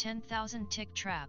10,000 tick trap.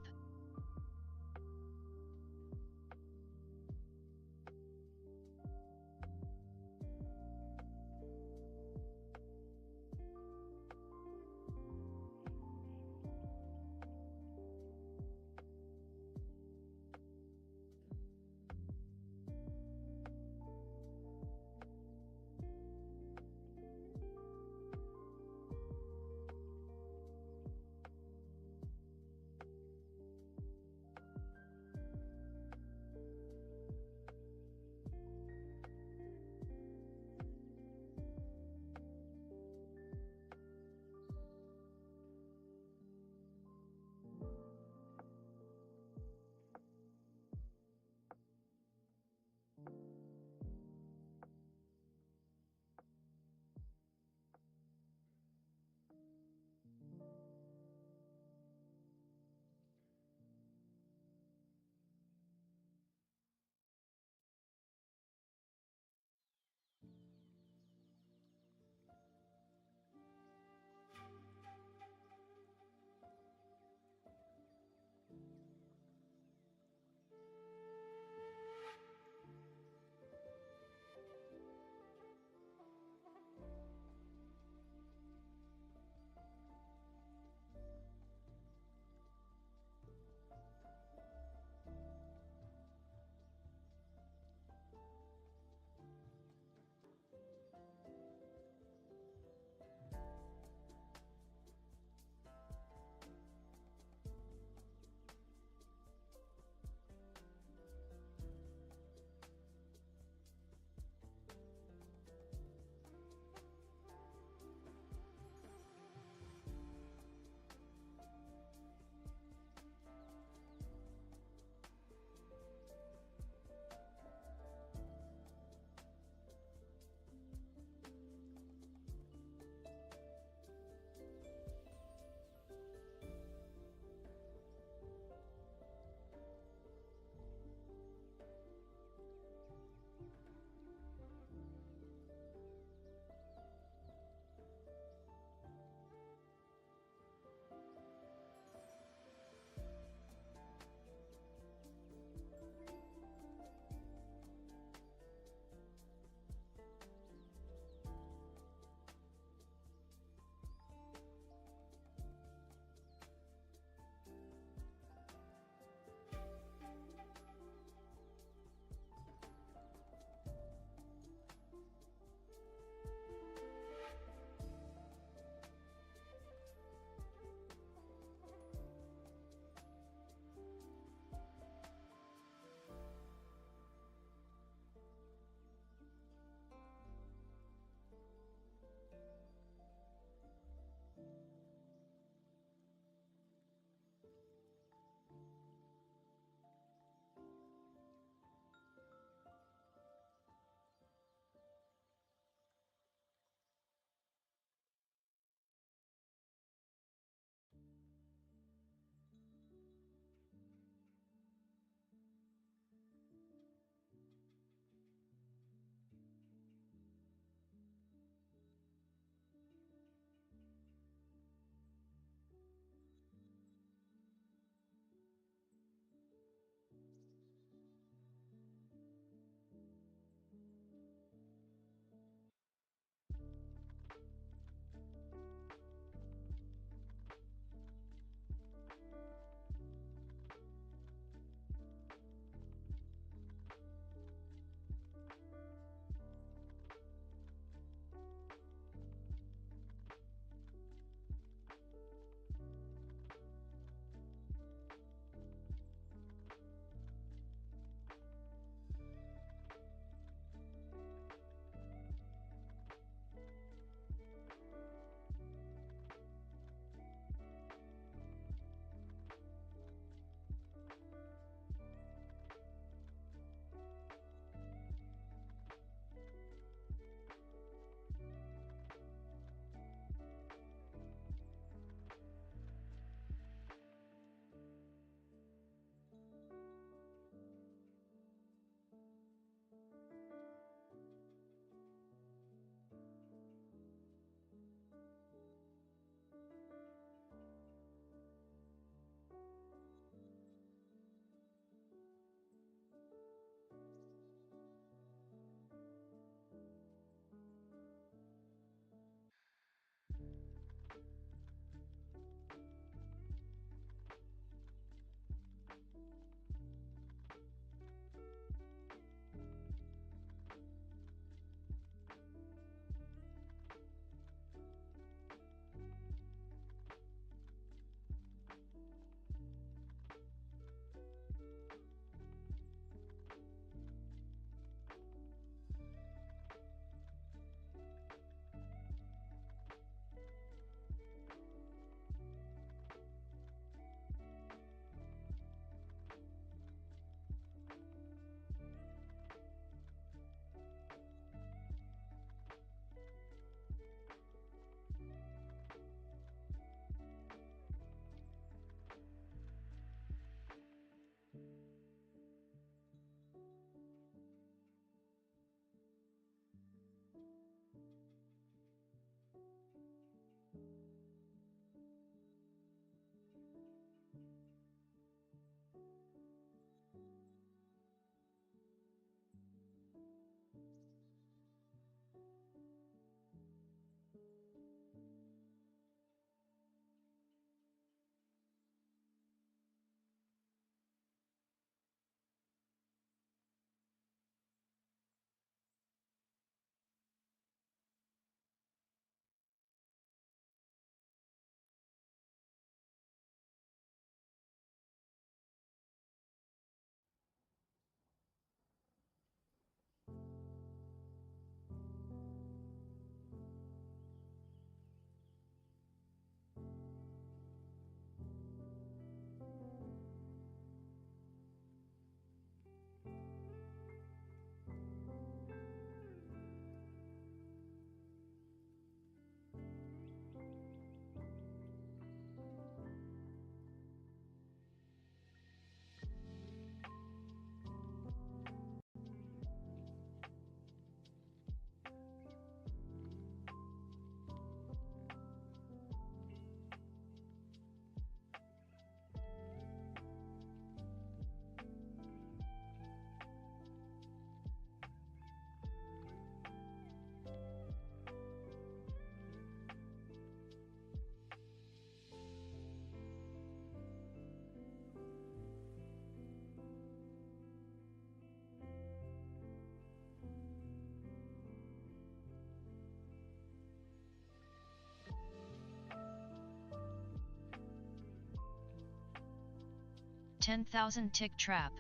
10,000 tick trap.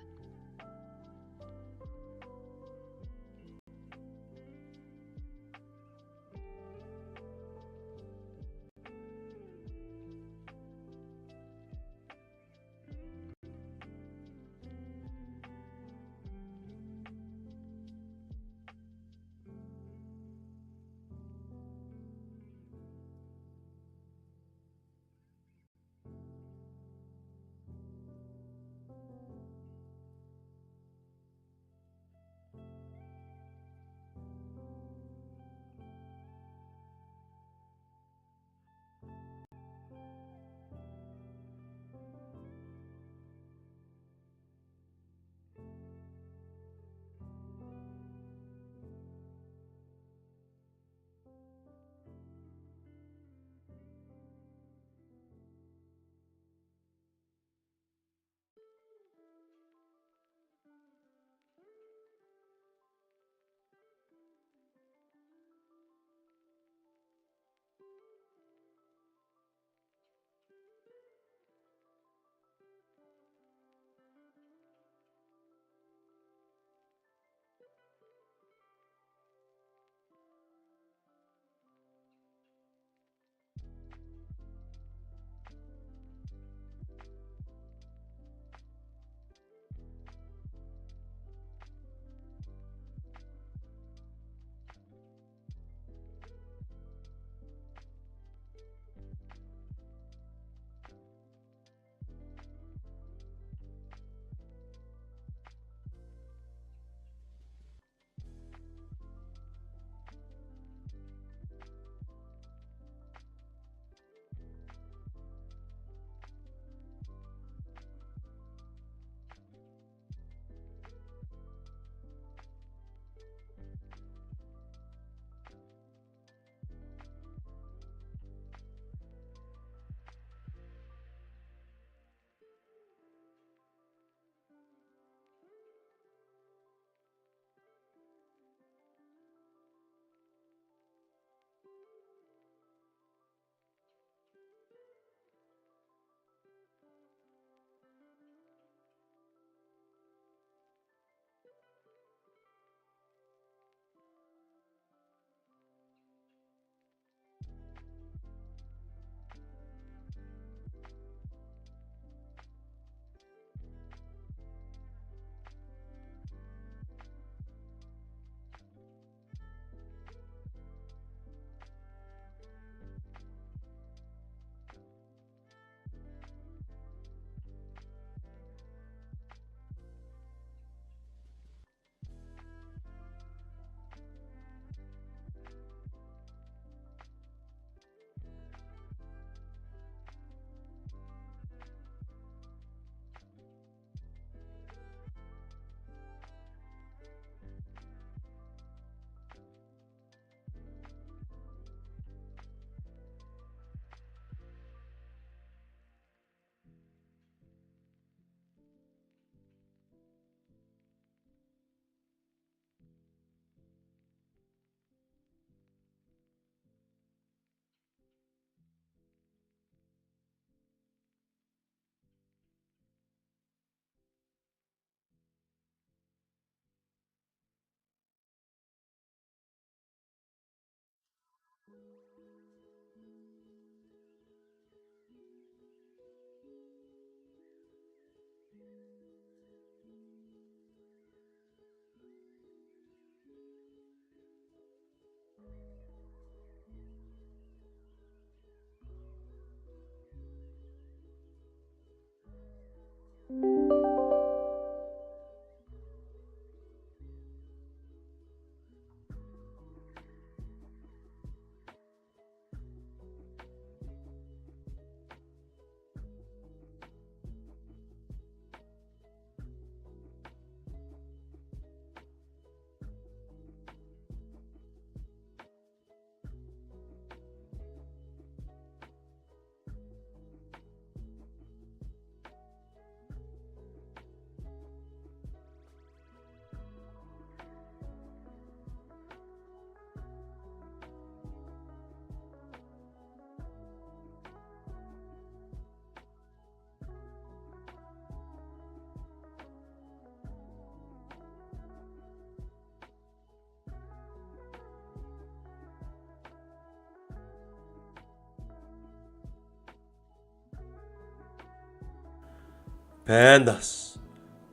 Pandas.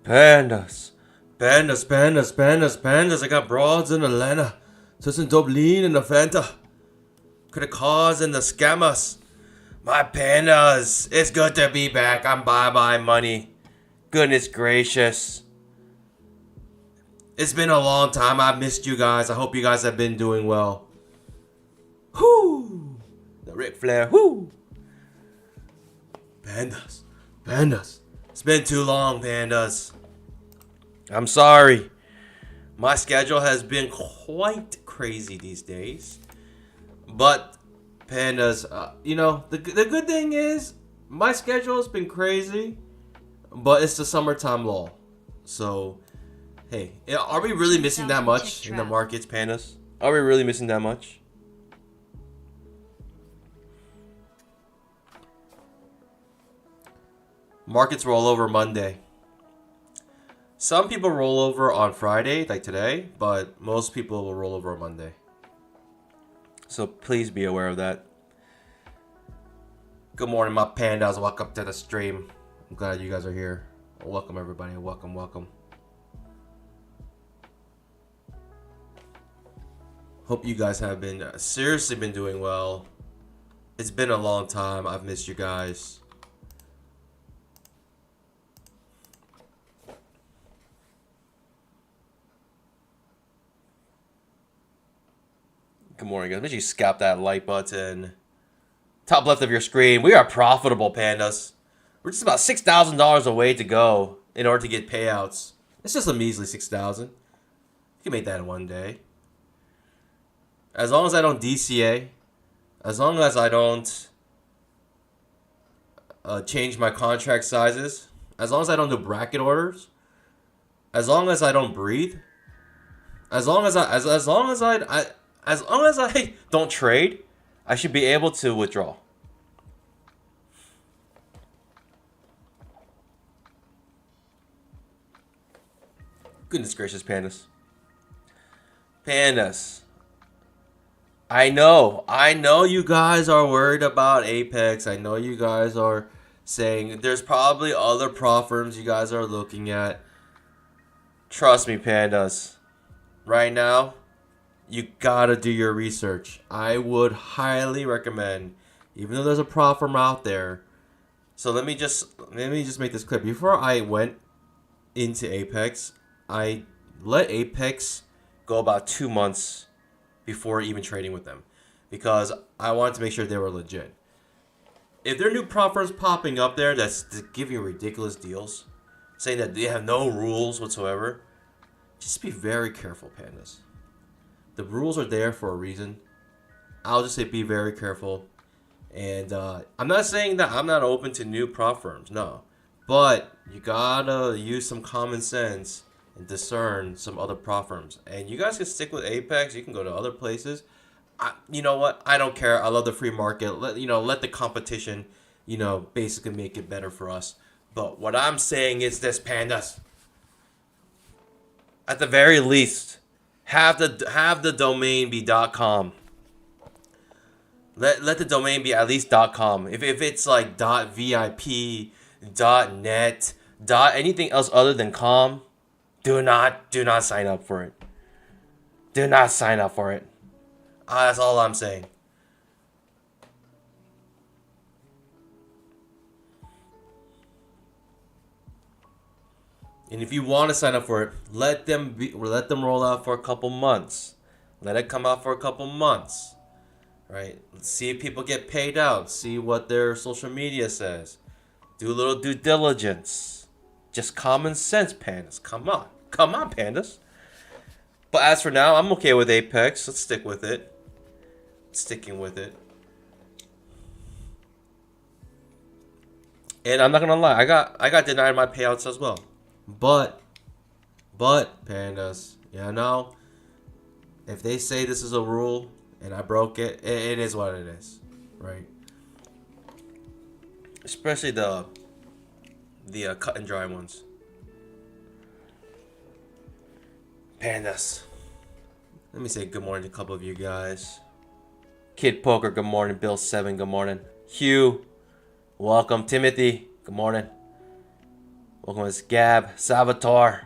Pandas. Pandas, pandas, pandas, pandas. I got broads in Atlanta. So some dope lean in the Fanta. Could have caused in the scammers. My pandas. It's good to be back. I'm bye-bye money. Goodness gracious. It's been a long time. I've missed you guys. I hope you guys have been doing well. Whoo! The Ric Flair. Whoo! Pandas. Pandas. It's been too long, pandas. I'm sorry. My schedule has been quite crazy these days. But, pandas, the good thing is, my schedule has been crazy, but it's the summertime lull. So, hey, are we really missing that much in the markets, pandas? Are we really missing that much? Markets roll over Monday. Some people roll over on Friday, like today, but most people will roll over on Monday. So please be aware of that. Good morning, my pandas. Welcome to the stream. I'm glad you guys are here. Welcome, everybody. Welcome, welcome. Hope you guys have been seriously been doing well. It's been a long time. I've missed you guys. Good morning, guys. Make sure you scalp that like button. Top left of your screen. We are profitable, pandas. We're just about $6,000 away to go in order to get payouts. It's just a measly $6,000. You can make that in one day. As long as I don't DCA, as long as I don't change my contract sizes, as long as I don't do bracket orders, as long as I don't breathe, as long as I don't trade, I should be able to withdraw. Goodness gracious, pandas. Pandas. I know you guys are worried about Apex. I know you guys are saying there's probably other prop firms you guys are looking at. Trust me, pandas. Right now, you gotta do your research. I would highly recommend, even though there's a prop firm out there. So let me just make this clear. Before I went into Apex, I let Apex go about 2 months before even trading with them, because I wanted to make sure they were legit. If there are new prop firms popping up there that's giving you ridiculous deals, saying that they have no rules whatsoever, just be very careful, pandas. The rules are there for a reason. I'll just say be very careful. And I'm not saying that I'm not open to new prop firms, no. But you gotta use some common sense and discern some other prop firms. And you guys can stick with Apex. You can go to other places. You know what? I don't care. I love the free market. Let the competition, basically make it better for us. But what I'm saying is this, pandas. At the very least, have the domain be .com. Let the domain be at least .com. If it's like .vip, .net, anything else other than .com, do not sign up for it. Do not sign up for it. That's all I'm saying. And if you want to sign up for it, let them roll out for a couple months. Let it come out for a couple months. Right? Let's see if people get paid out. See what their social media says. Do a little due diligence. Just common sense, pandas. Come on, pandas. But as for now, I'm okay with Apex. Let's stick with it. Sticking with it. And I'm not gonna lie, I got denied my payouts as well. But pandas, if they say this is a rule and I broke it, it is what it is, right? Especially the cut and dry ones. Pandas. Let me say good morning to a couple of you guys. Kid Poker, good morning. Bill 7, good morning. Hugh, welcome. Timothy, good morning. Welcome to Gab. Salvatore.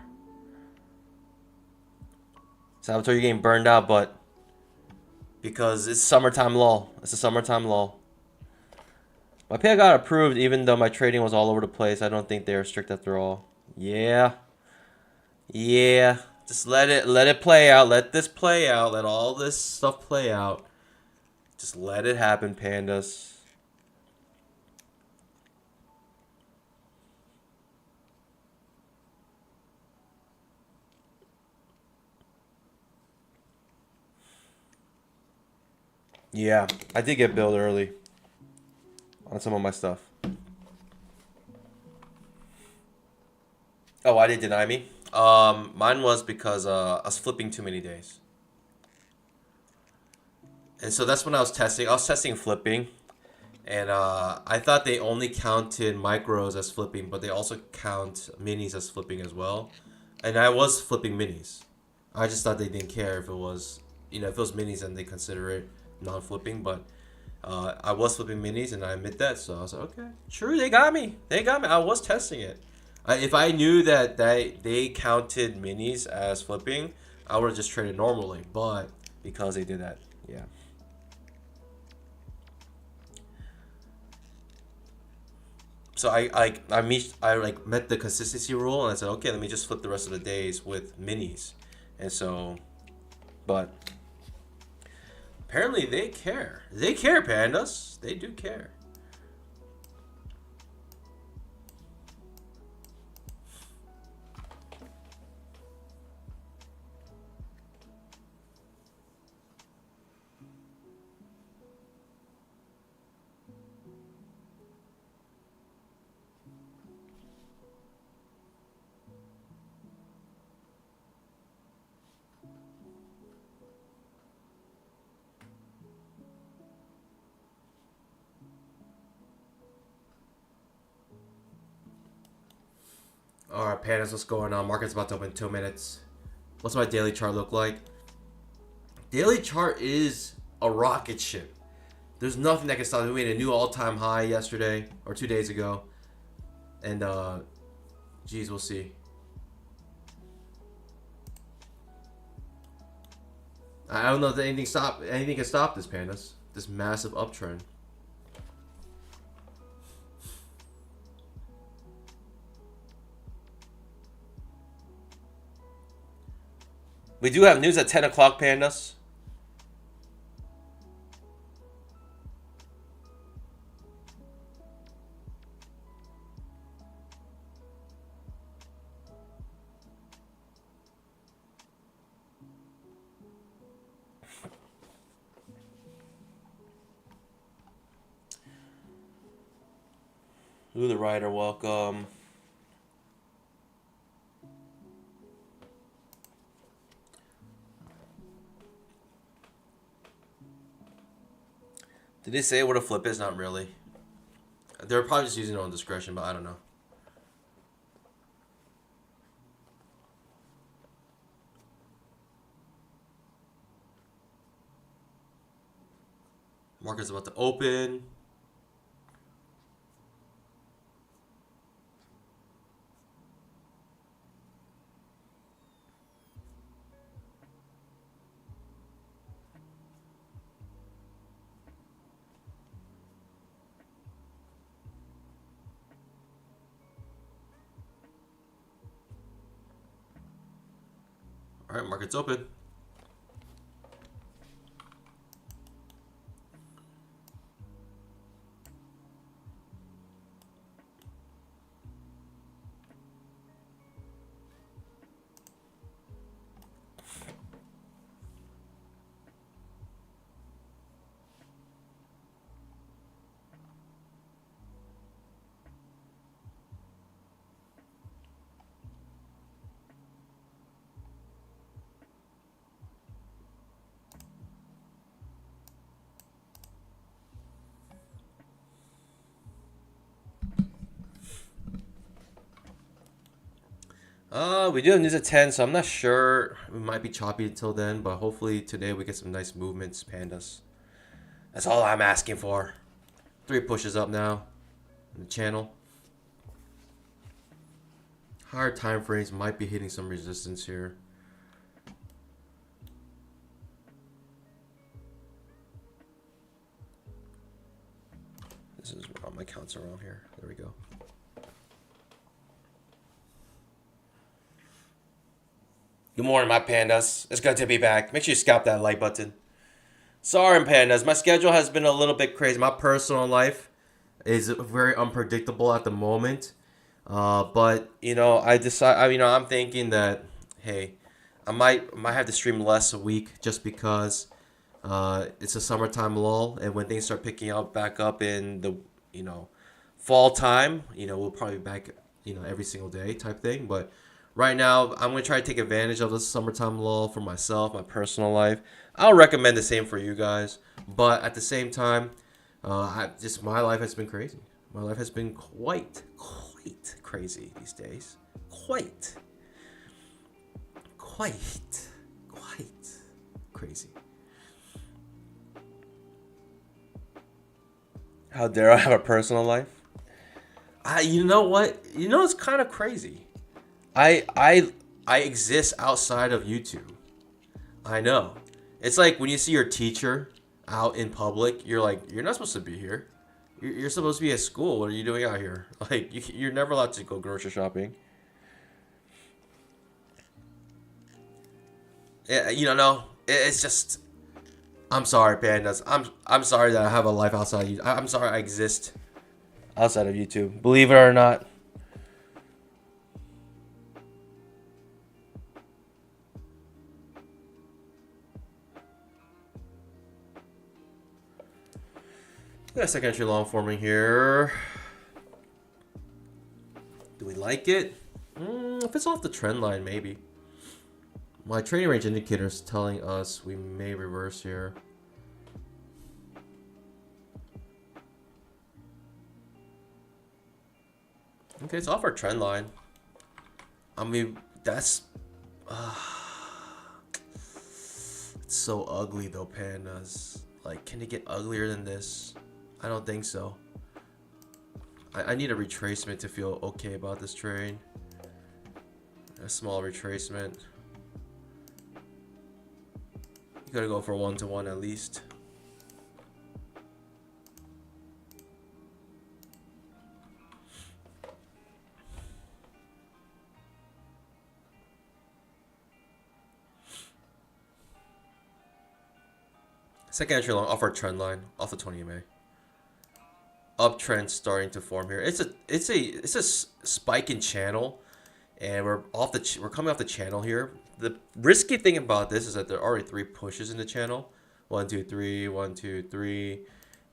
Salvatore, you're getting burned out, but because it's summertime lull. It's a summertime lull. My payout got approved even though my trading was all over the place. I don't think they were strict after all. Yeah. Yeah. Just let it play out. Let this play out. Let all this stuff play out. Just let it happen, pandas. Yeah, I did get billed early on some of my stuff. Oh, why did they deny me? Mine was because I was flipping too many days. And so that's when I was testing. I was testing flipping. And I thought they only counted micros as flipping, but they also count minis as flipping as well. And I was flipping minis. I just thought they didn't care if it was, if it was minis and they consider it non-flipping. But I was flipping minis, and I admit that. So I was like, okay, true, they got me. They got me. I was testing it. If I knew that they counted minis as flipping, I would have just traded normally. But because they did that, yeah. So I met the consistency rule, and I said, okay, let me just flip the rest of the days with minis. And so, but apparently they care. They care, pandas. They do care. All right, pandas, what's going on? Market's about to open in 2 minutes. What's my daily chart look like? Daily chart is a rocket ship. There's nothing that can stop it. We made a new all-time high yesterday or 2 days ago, and geez, we'll see. I don't know if anything can stop this, pandas. This massive uptrend. We do have news at 10 o'clock, pandas. Ooh, the writer, welcome. Did they say what a flip is? Not really. They're probably just using their own discretion, but I don't know. Market's about to open. All right, market's open. We do have news at 10, so I'm not sure. We might be choppy until then, but hopefully today we get some nice movements, pandas. That's all I'm asking for. 3 pushes up now in the channel. Higher time frames might be hitting some resistance here. This is all my counts around here. There we go. Good morning, my pandas. It's good to be back. Make sure you scalp that like button. Sorry, pandas. My schedule has been a little bit crazy. My personal life is very unpredictable at the moment. But you know, I'm thinking that hey, I might have to stream less a week just because it's a summertime lull, and when things start picking up back up in the you know fall time, we'll probably be back every single day type thing. But right now, I'm gonna try to take advantage of this summertime lull for myself, my personal life. I'll recommend the same for you guys, but at the same time, my life has been crazy. My life has been quite crazy these days. Quite crazy. How dare I have a personal life? You know what? It's kind of crazy. I exist outside of YouTube. I know. It's like when you see your teacher out in public, you're like, you're not supposed to be here. You're supposed to be at school. What are you doing out here? Like, you're never allowed to go grocery shopping. Yeah, no. It's just. I'm sorry, pandas. I'm sorry that I have a life outside of YouTube. I'm sorry I exist outside of YouTube. Believe it or not. Got a second entry long forming here. Do we like it? If it's off the trend line, maybe. My trading range indicator is telling us we may reverse here. Okay, it's off our trend line. I mean, that's... it's so ugly though, pandas. Like, can it get uglier than this? I don't think so. I need a retracement to feel okay about this trade. A small retracement. You gotta go for 1-to-1 at least. Second entry long off our trend line, off the 20 MA. Uptrend starting to form here. It's a spike in channel, and we're coming off the channel here. The risky thing about this is that there are already 3 pushes in the channel. 1, 2, 3, 1, 2, 3.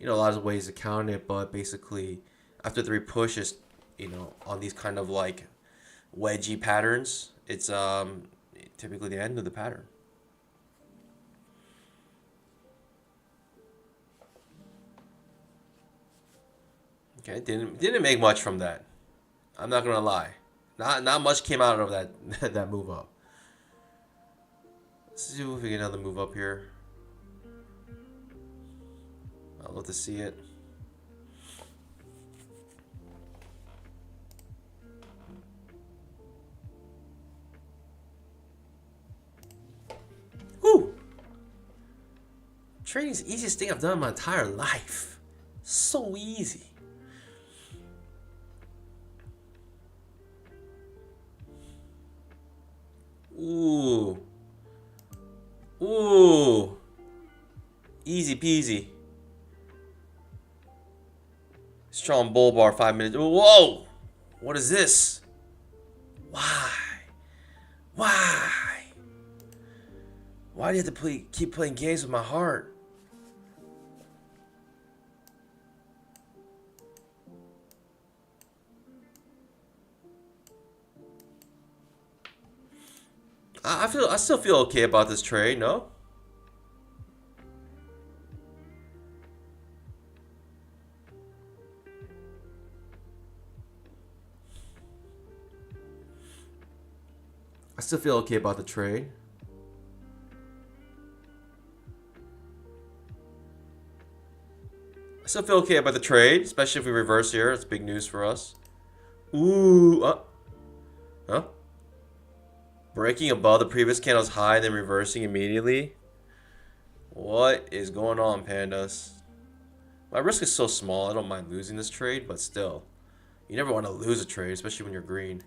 A lot of ways to count it, but basically after 3 pushes, on these kind of like wedgie patterns, it's typically the end of the pattern. Okay, didn't make much from that. I'm not gonna lie. Not much came out of that that move up. Let's see if we get another move up here. I'd love to see it. Whew! Trading is the easiest thing I've done in my entire life. So easy. Ooh. Ooh. Easy peasy. Strong bull bar, 5 minutes. Whoa! What is this? Why? Why? Why do you have to keep playing games with my heart? I still feel okay about this trade, no? I still feel okay about the trade. I still feel okay about the trade, especially if we reverse here. It's big news for us. Ooh, Huh? Breaking above the previous candle's high, then reversing immediately. What is going on, pandas? My risk is so small, I don't mind losing this trade, but still. You never want to lose a trade, especially when you're green.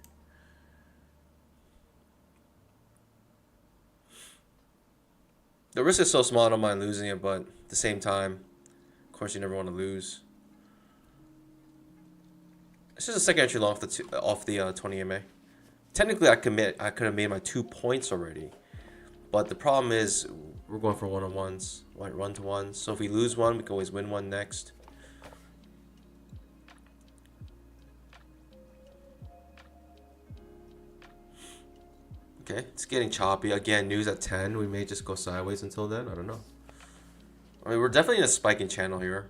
The risk is so small, I don't mind losing it, but at the same time, of course, you never want to lose. This is a second entry long off the 20 MA. Technically, I could have made my 2 points already, but the problem is we're going for one-on-ones, one-to-ones. So if we lose one, we can always win one next. Okay, it's getting choppy. Again, news at 10. We may just go sideways until then. I don't know. I mean, we're definitely in a spiking channel here.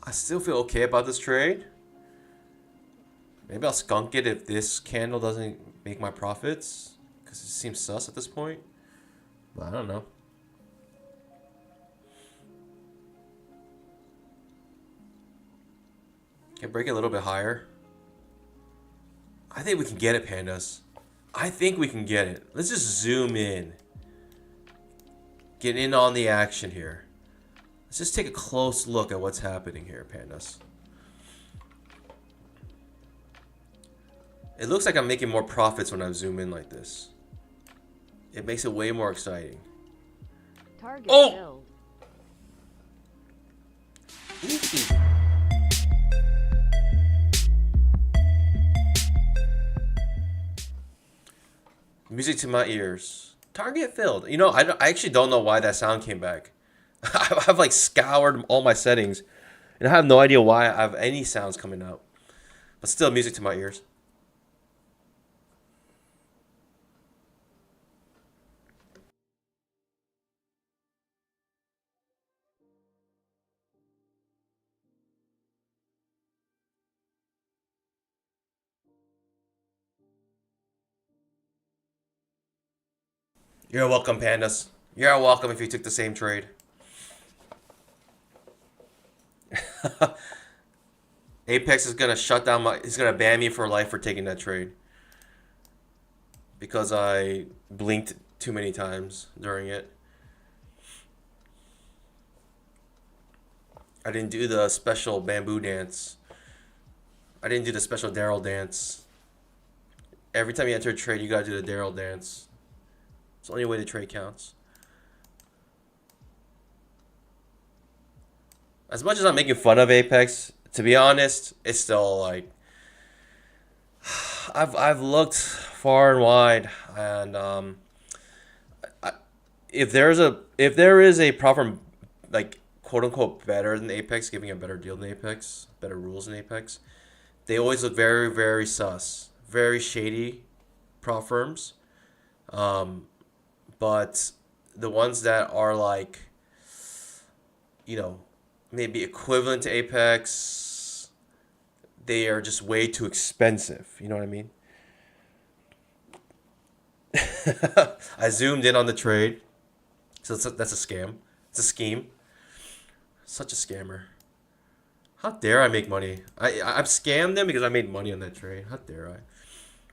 I still feel okay about this trade. Maybe I'll skunk it if this candle doesn't make my profits, because it seems sus at this point. But I don't know. Can break it a little bit higher. I think we can get it, pandas. I think we can get it. Let's just zoom in. Get in on the action here. Let's just take a close look at what's happening here, pandas. It looks like I'm making more profits when I zoom in like this. It makes it way more exciting. Target oh! filled. Easy. Music to my ears. Target filled. You know, I actually don't know why that sound came back. I've like scoured all my settings, and I have no idea why I have any sounds coming out. But still, music to my ears. You're welcome, pandas. You're welcome if you took the same trade. Apex is gonna shut down my. He's gonna ban me for life for taking that trade because I blinked too many times during it. I didn't do the special bamboo dance. I didn't do the special Daryl dance. Every time you enter a trade, you gotta do the Daryl dance. It's the only way the trade counts. As much as I'm making fun of Apex, to be honest, it's still like I've looked far and wide, and if there is a proper like quote unquote better than Apex, giving a better deal than Apex, better rules than Apex, they always look very, very sus, very shady prop firms. But the ones that are like, you know, maybe equivalent to Apex, they are just way too expensive. You know what I mean? I zoomed in on the trade. So that's a scam. It's a scheme. Such a scammer. How dare I make money? I've scammed them because I made money on that trade. How dare I?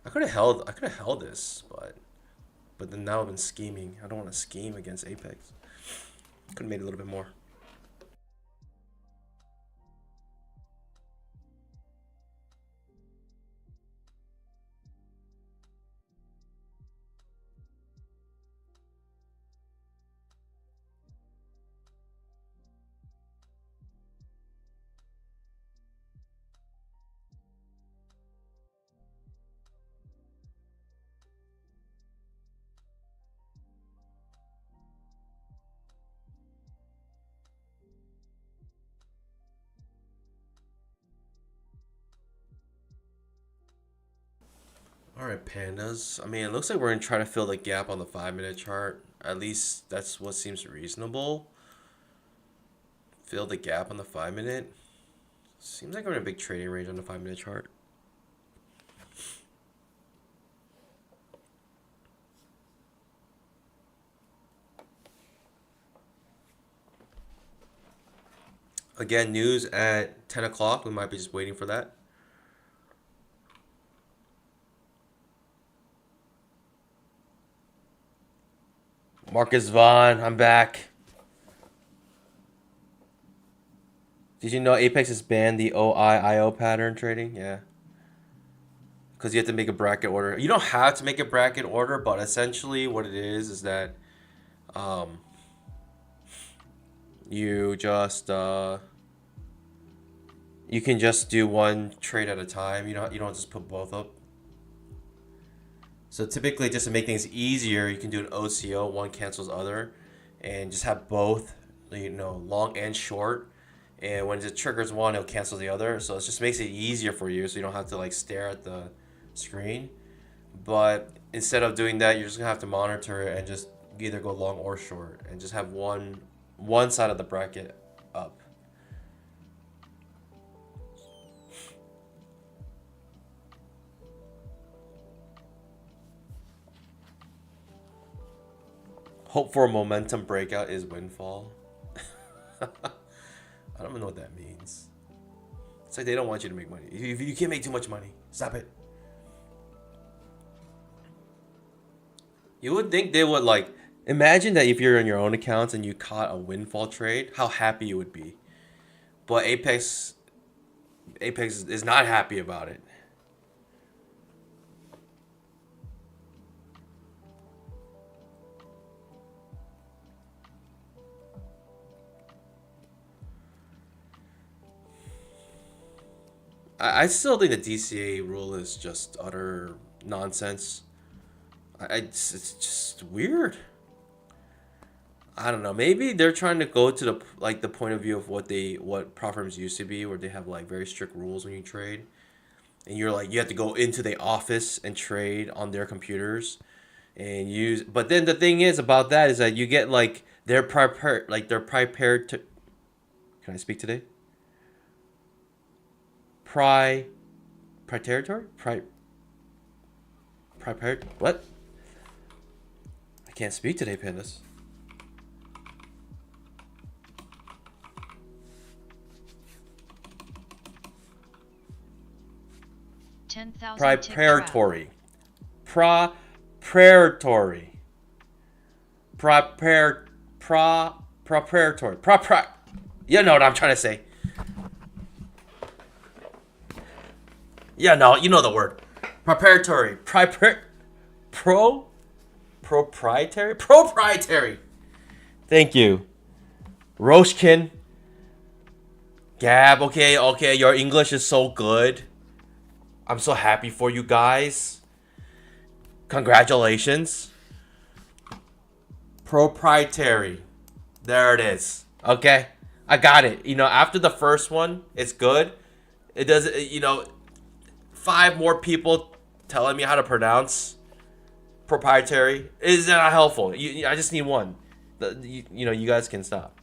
I could have held this, but then now I've been scheming. I don't want to scheme against Apex. Could have made a little bit more. All right, pandas. I mean, it looks like we're gonna try to fill the gap on the 5-minute chart. At least that's what seems reasonable. Fill the gap on the 5-minute. Seems like we're in a big trading range on the 5-minute chart. Again, news at 10 o'clock. We might be just waiting for that. Marcus Vaughn, I'm back. Did you know Apex has banned the OIIO pattern trading? Yeah. Because you have to make a bracket order. You don't have to make a bracket order, but essentially what it is that you just you can just do one trade at a time. You don't just put both up. So typically, just to make things easier, you can do an OCO, one cancels other, and just have both, long and short. And when it triggers one, it'll cancel the other. So it just makes it easier for you, so you don't have to like stare at the screen. But instead of doing that, you're just gonna have to monitor it and just either go long or short, and just have one side of the bracket up. Hope for a momentum breakout is windfall. I don't even know what that means. It's like they don't want you to make money. You can't make too much money. Stop it. You would think they would like imagine that if you're in your own accounts and you caught a windfall trade, how happy you would be. But Apex is not happy about it. I still think the DCA rule is just utter nonsense. It's just weird. I don't know. Maybe they're trying to go to the point of view of what prop firms used to be, where they have like very strict rules when you trade, and you have to go into the office and trade on their computers, and use. But then the thing is about that is that you get like they're prepared to. Can I speak today? Proprietary? What? I can't speak today, Pandas. Proprietary. Proprietary. Proprietary. You know what I'm trying to say. Yeah, no, you know the word. Proprietary. Proprietary. Thank you. Roshkin. Gab, okay, your English is so good. I'm so happy for you guys. Congratulations. Proprietary. There it is. Okay? I got it. After the first one, it's good. It does, 5 more people telling me how to pronounce proprietary is not helpful. I just need one. You guys can stop.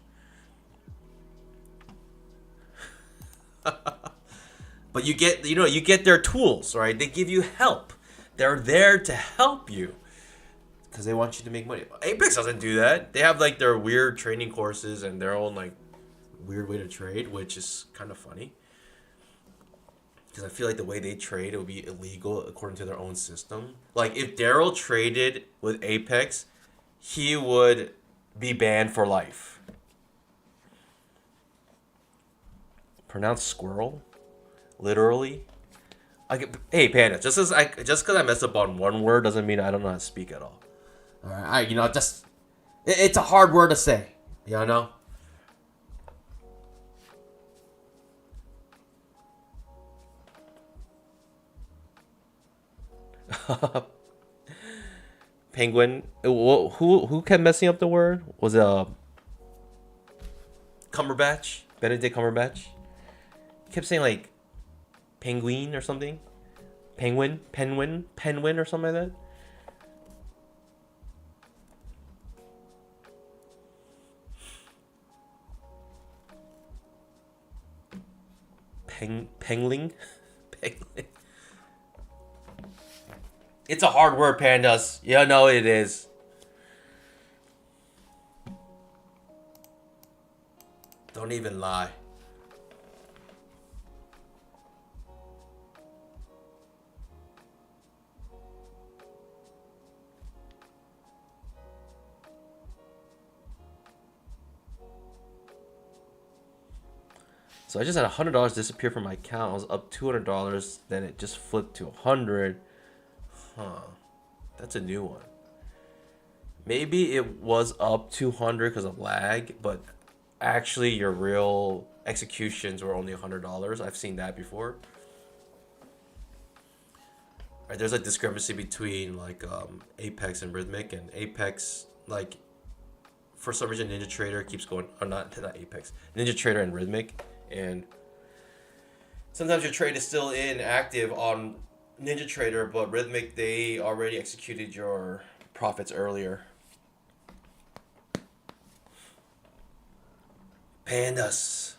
But you get their tools, right? They give you help. They're there to help you because they want you to make money. Apex doesn't do that. They have like their weird training courses and their own like weird way to trade, which is kind of funny. Because I feel like the way they trade, it would be illegal according to their own system. Like, if Daryl traded with Apex, he would be banned for life. Pronounce squirrel? Literally? Hey, Panda, just because I messed up on one word doesn't mean I don't know how to speak at all. Alright, it's a hard word to say. You know? Penguin. Who kept messing up the word? Was it Cumberbatch? Benedict Cumberbatch? He kept saying like penguin or something. Penguin or something like that. Pengling. Pengling. It's a hard word, pandas. Yeah, no, it is. Don't even lie. So I just had $100 disappear from my account. I was up $200. Then it just flipped to 100. Huh. That's a new one. Maybe it was up 200 because of lag, but actually your real executions were only $100. I've seen that before. Right, there's a discrepancy between like Apex and Rhythmic, and Apex, like, for some reason Ninja Trader keeps going, or not Apex, Ninja Trader and Rhythmic, and sometimes your trade is still inactive on Ninja Trader, but Rhythmic, they already executed your profits earlier. Pandas,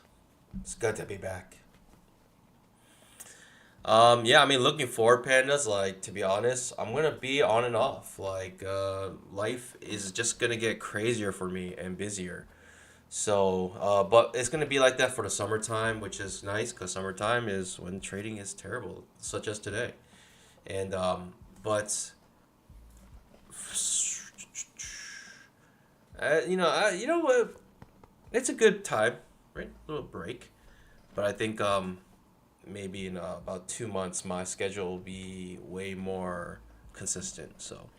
it's good to be back. Yeah, I mean, looking forward, pandas. Like, to be honest, I'm gonna be on and off. Like, life is just gonna get crazier for me and busier. So, but it's gonna be like that for the summertime, which is nice because summertime is when trading is terrible, such as today. And but you know what? It's a good time, right? A little break. But I think maybe in about 2 months, my schedule will be way more consistent. So,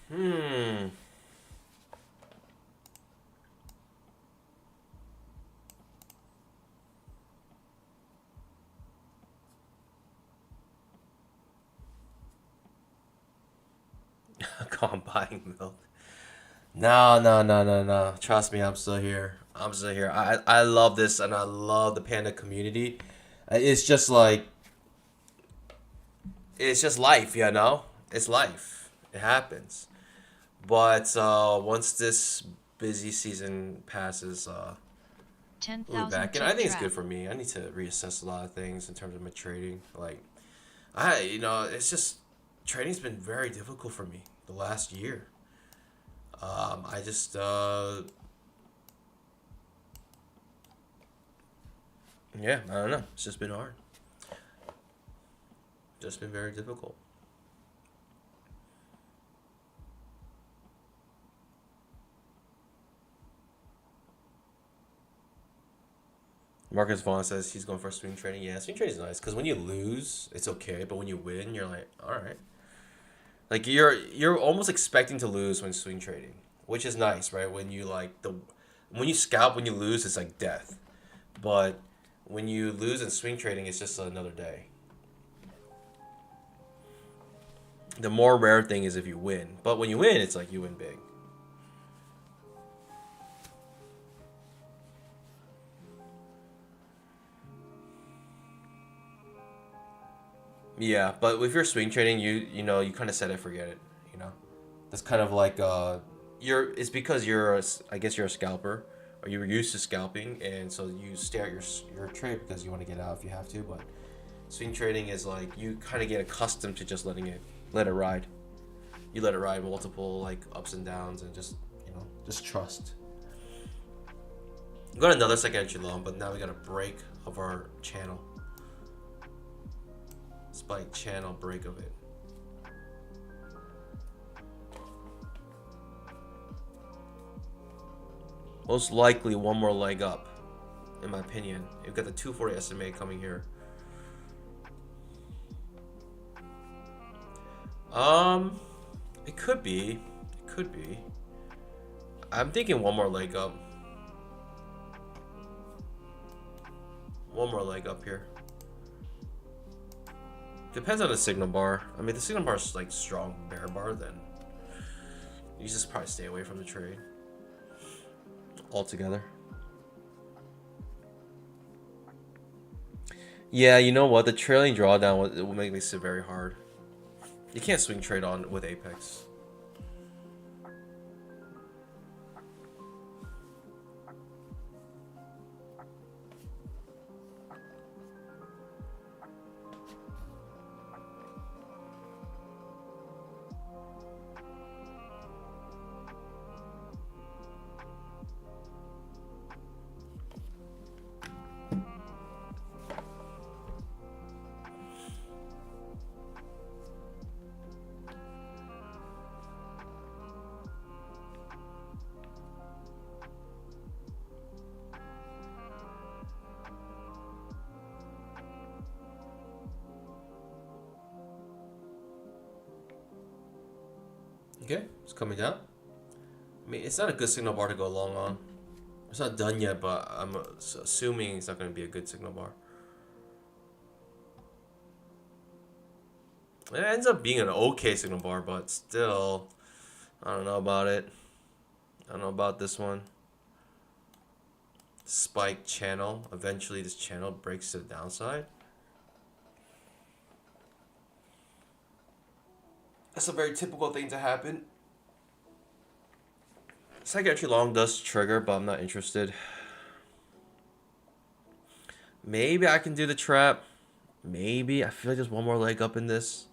hmm. Calm buying milk. No, no, no, no, no. Trust me, I'm still here. I'm still here. I love this, and I love the panda community. It's just like, it's just life, you know? It's life. It happens. But once this busy season passes, we'll be back. And I think it's good for me. I need to reassess a lot of things in terms of my trading. Like, it's just, trading's been very difficult for me the last year. I just, yeah, I don't know. It's just been hard. Just been very difficult. Marcus Vaughn says he's going for swing trading. Yeah, swing trading is nice because when you lose, it's okay, but when you win, you're like, all right. Like, you're almost expecting to lose when swing trading, which is nice, right? When you like the when you scalp, when you lose, it's like death. But when you lose in swing trading, it's just another day. The more rare thing is if you win, but when you win, it's like you win big. Yeah, but if you're swing trading, you kind of set it, forget it. You know, that's kind of like you're. It's because I guess you're a scalper, or you're used to scalping, and so you stare at your trade because you want to get out if you have to. But swing trading is like you kind of get accustomed to just let it ride. You let it ride multiple like ups and downs, and just trust. We got another second entry long, but now we got a break of our channel. Spike channel break of it. Most likely one more leg up, in my opinion. You've got the 240 SMA coming here. It could be. It could be. I'm thinking one more leg up. One more leg up here. Depends on the signal bar. I mean, the signal bar is like strong bear bar, then you just probably stay away from the trade altogether. Yeah, you know what? The trailing drawdown will make this very hard. You can't swing trade on with Apex. Okay, it's coming down. I mean, it's not a good signal bar to go long on. It's not done yet, but I'm assuming it's not going to be a good signal bar. It ends up being an okay signal bar, but still, I don't know about it. I don't know about this one. Spike channel. Eventually, this channel breaks to the downside. That's a very typical thing to happen. Second entry long does trigger, but I'm not interested. Maybe I can do the trap. Maybe. I feel like there's one more leg up in this.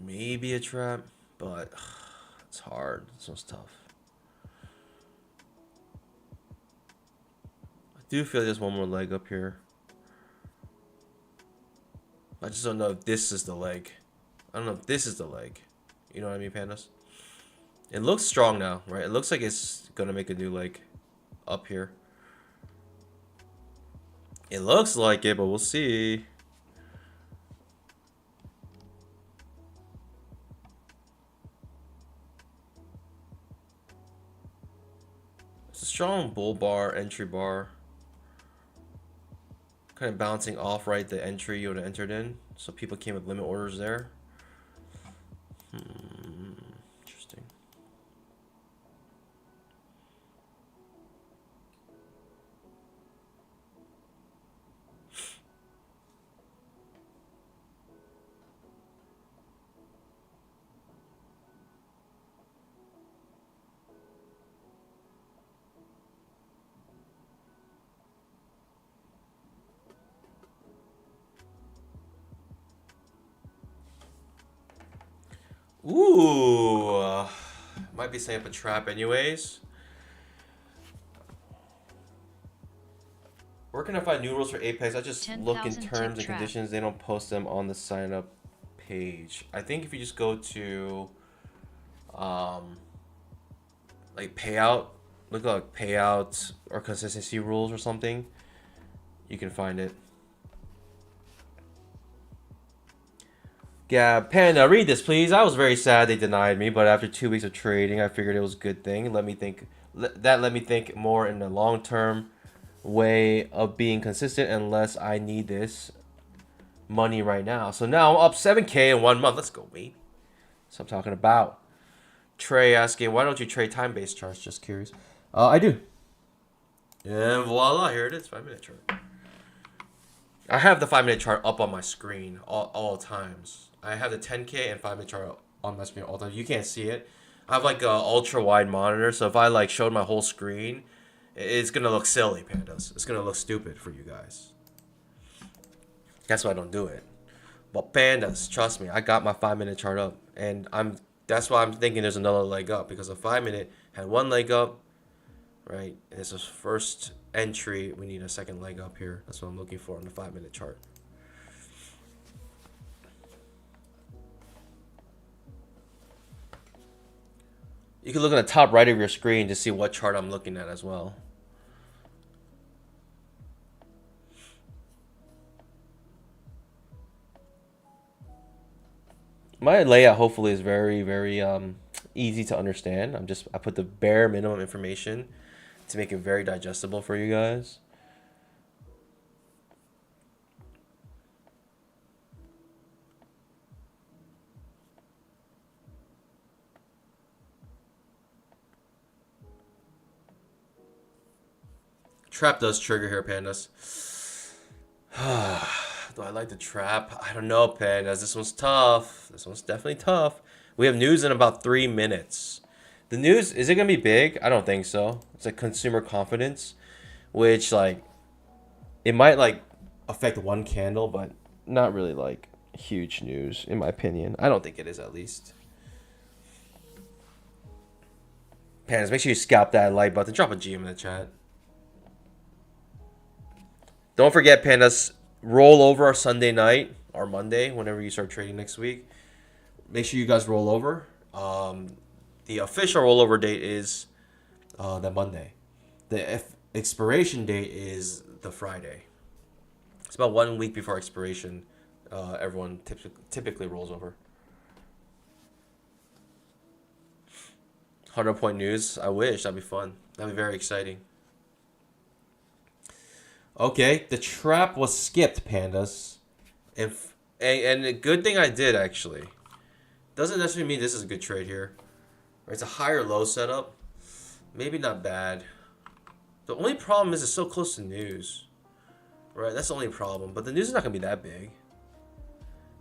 Maybe a trap, but it's hard. This one's tough. I do feel like there's one more leg up here. I just don't know if this is the leg. I don't know if this is the leg. You know what I mean, pandas? It looks strong now, right? It looks like it's going to make a new leg up here. It looks like it, but we'll see. It's a strong bull bar, entry bar. Kind of bouncing off, right, the entry you would have entered in. So people came with limit orders there. Interesting. Ooh, might be setting up a trap anyways. Where can I find new rules for Apex? I just look in terms and conditions. They don't post them on the sign up page. I think if you just go to like payout, look like payout or consistency rules or something, you can find it. Yeah, Panda, read this, please. I was very sad they denied me, but after 2 weeks of trading, I figured it was a good thing. Let me think more in the long term way of being consistent unless I need this money right now. So now I'm up 7K in 1 month. Let's go, baby. That's what I'm talking about. Trey asking, why don't you trade time-based charts? Just curious. I do. And voila, here it is, 5-minute chart. I have the 5-minute chart up on my screen all times. I have the 10K and 5-minute chart on my screen all the time. You can't see it. I have like a ultra wide monitor, so if I like showed my whole screen, it's gonna look silly, pandas. It's gonna look stupid for you guys. That's why I don't do it. But pandas, trust me, I got my 5-minute chart up, and that's why I'm thinking there's another leg up, because the 5-minute had one leg up, right? And this is first entry. We need a second leg up here. That's what I'm looking for on the 5-minute chart. You can look at the top right of your screen to see what chart I'm looking at as well. My layout hopefully is very, very easy to understand. I put the bare minimum information to make it very digestible for you guys. Trap does trigger here, pandas. Do I like the trap? I don't know, pandas. This one's tough. This one's definitely tough. We have news in about 3 minutes. The news, is it going to be big? I don't think so. It's like consumer confidence, which, like, it might, like, affect one candle, but not really, like, huge news, in my opinion. I don't think it is, at least. Pandas, make sure you scalp that like button. Drop a GM in the chat. Don't forget, Pandas, roll over our Sunday night or Monday, whenever you start trading next week. Make sure you guys roll over. The official rollover date is that Monday. The expiration date is the Friday. It's about 1 week before expiration. Everyone typically rolls over. 100-point news. I wish. That'd be fun. That'd be very exciting. Okay, the trap was skipped, pandas. And a good thing I did, actually. Doesn't necessarily mean this is a good trade here. It's a higher low setup. Maybe not bad. The only problem is it's so close to news. Right, that's the only problem. But the news is not going to be that big.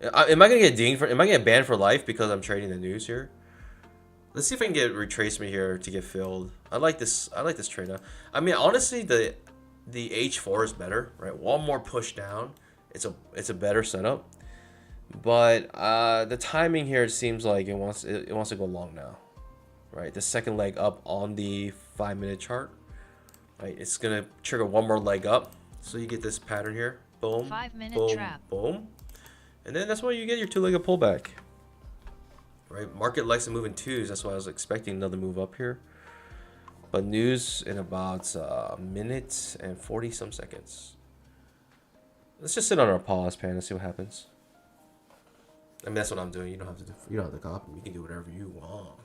Am I going to get dinged for... Am I going to get banned for life because I'm trading the news here? Let's see if I can get retracement here to get filled. I like this trade now. I mean, honestly, the H4 is better, right? One more push down. It's a better setup. But the timing here seems like it wants to go long now. Right? The second leg up on the 5-minute chart. Right? It's gonna trigger one more leg up. So you get this pattern here. Boom. 5-minute boom, trap. boom. And then that's why you get your two-legged pullback. Right? Market likes to move in twos. That's why I was expecting another move up here. But news in about a minute and 40 some seconds. Let's just sit on our pause, pan, and see what happens. I mean, that's what I'm doing. You don't have to copy. You can do whatever you want.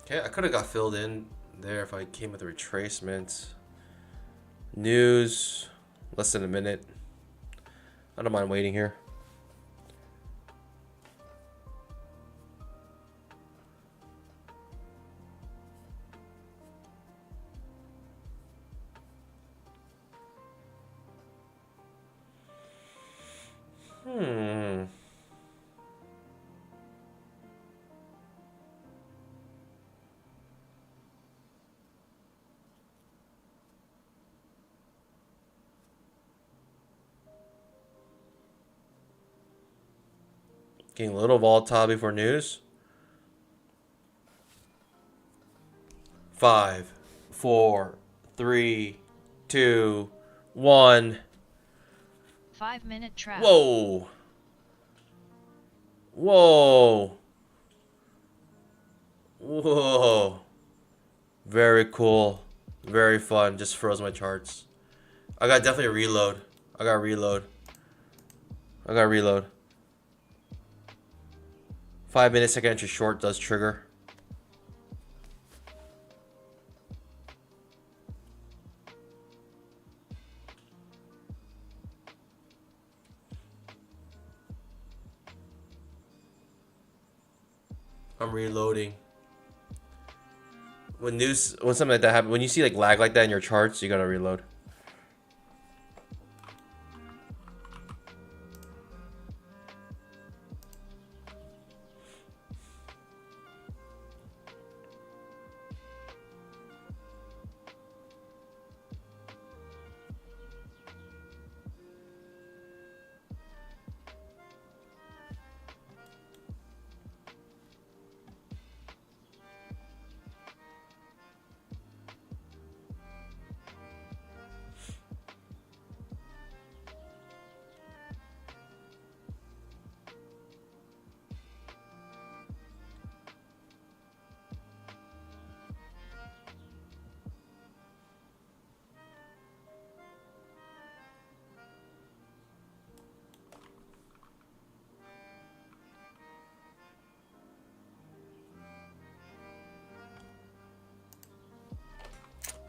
Okay, I could have got filled in there if I came with a retracement. News, less than a minute. I don't mind waiting here. Getting a little volatile before news. 5, 4, 3, 2, 1. 5-minute trap. Whoa. Whoa. Whoa. Very cool. Very fun. Just froze my charts. I got definitely reload. I got reload. 5-minute second entry short does trigger. I'm reloading. When something like that happens, when you see like lag like that in your charts, you gotta reload.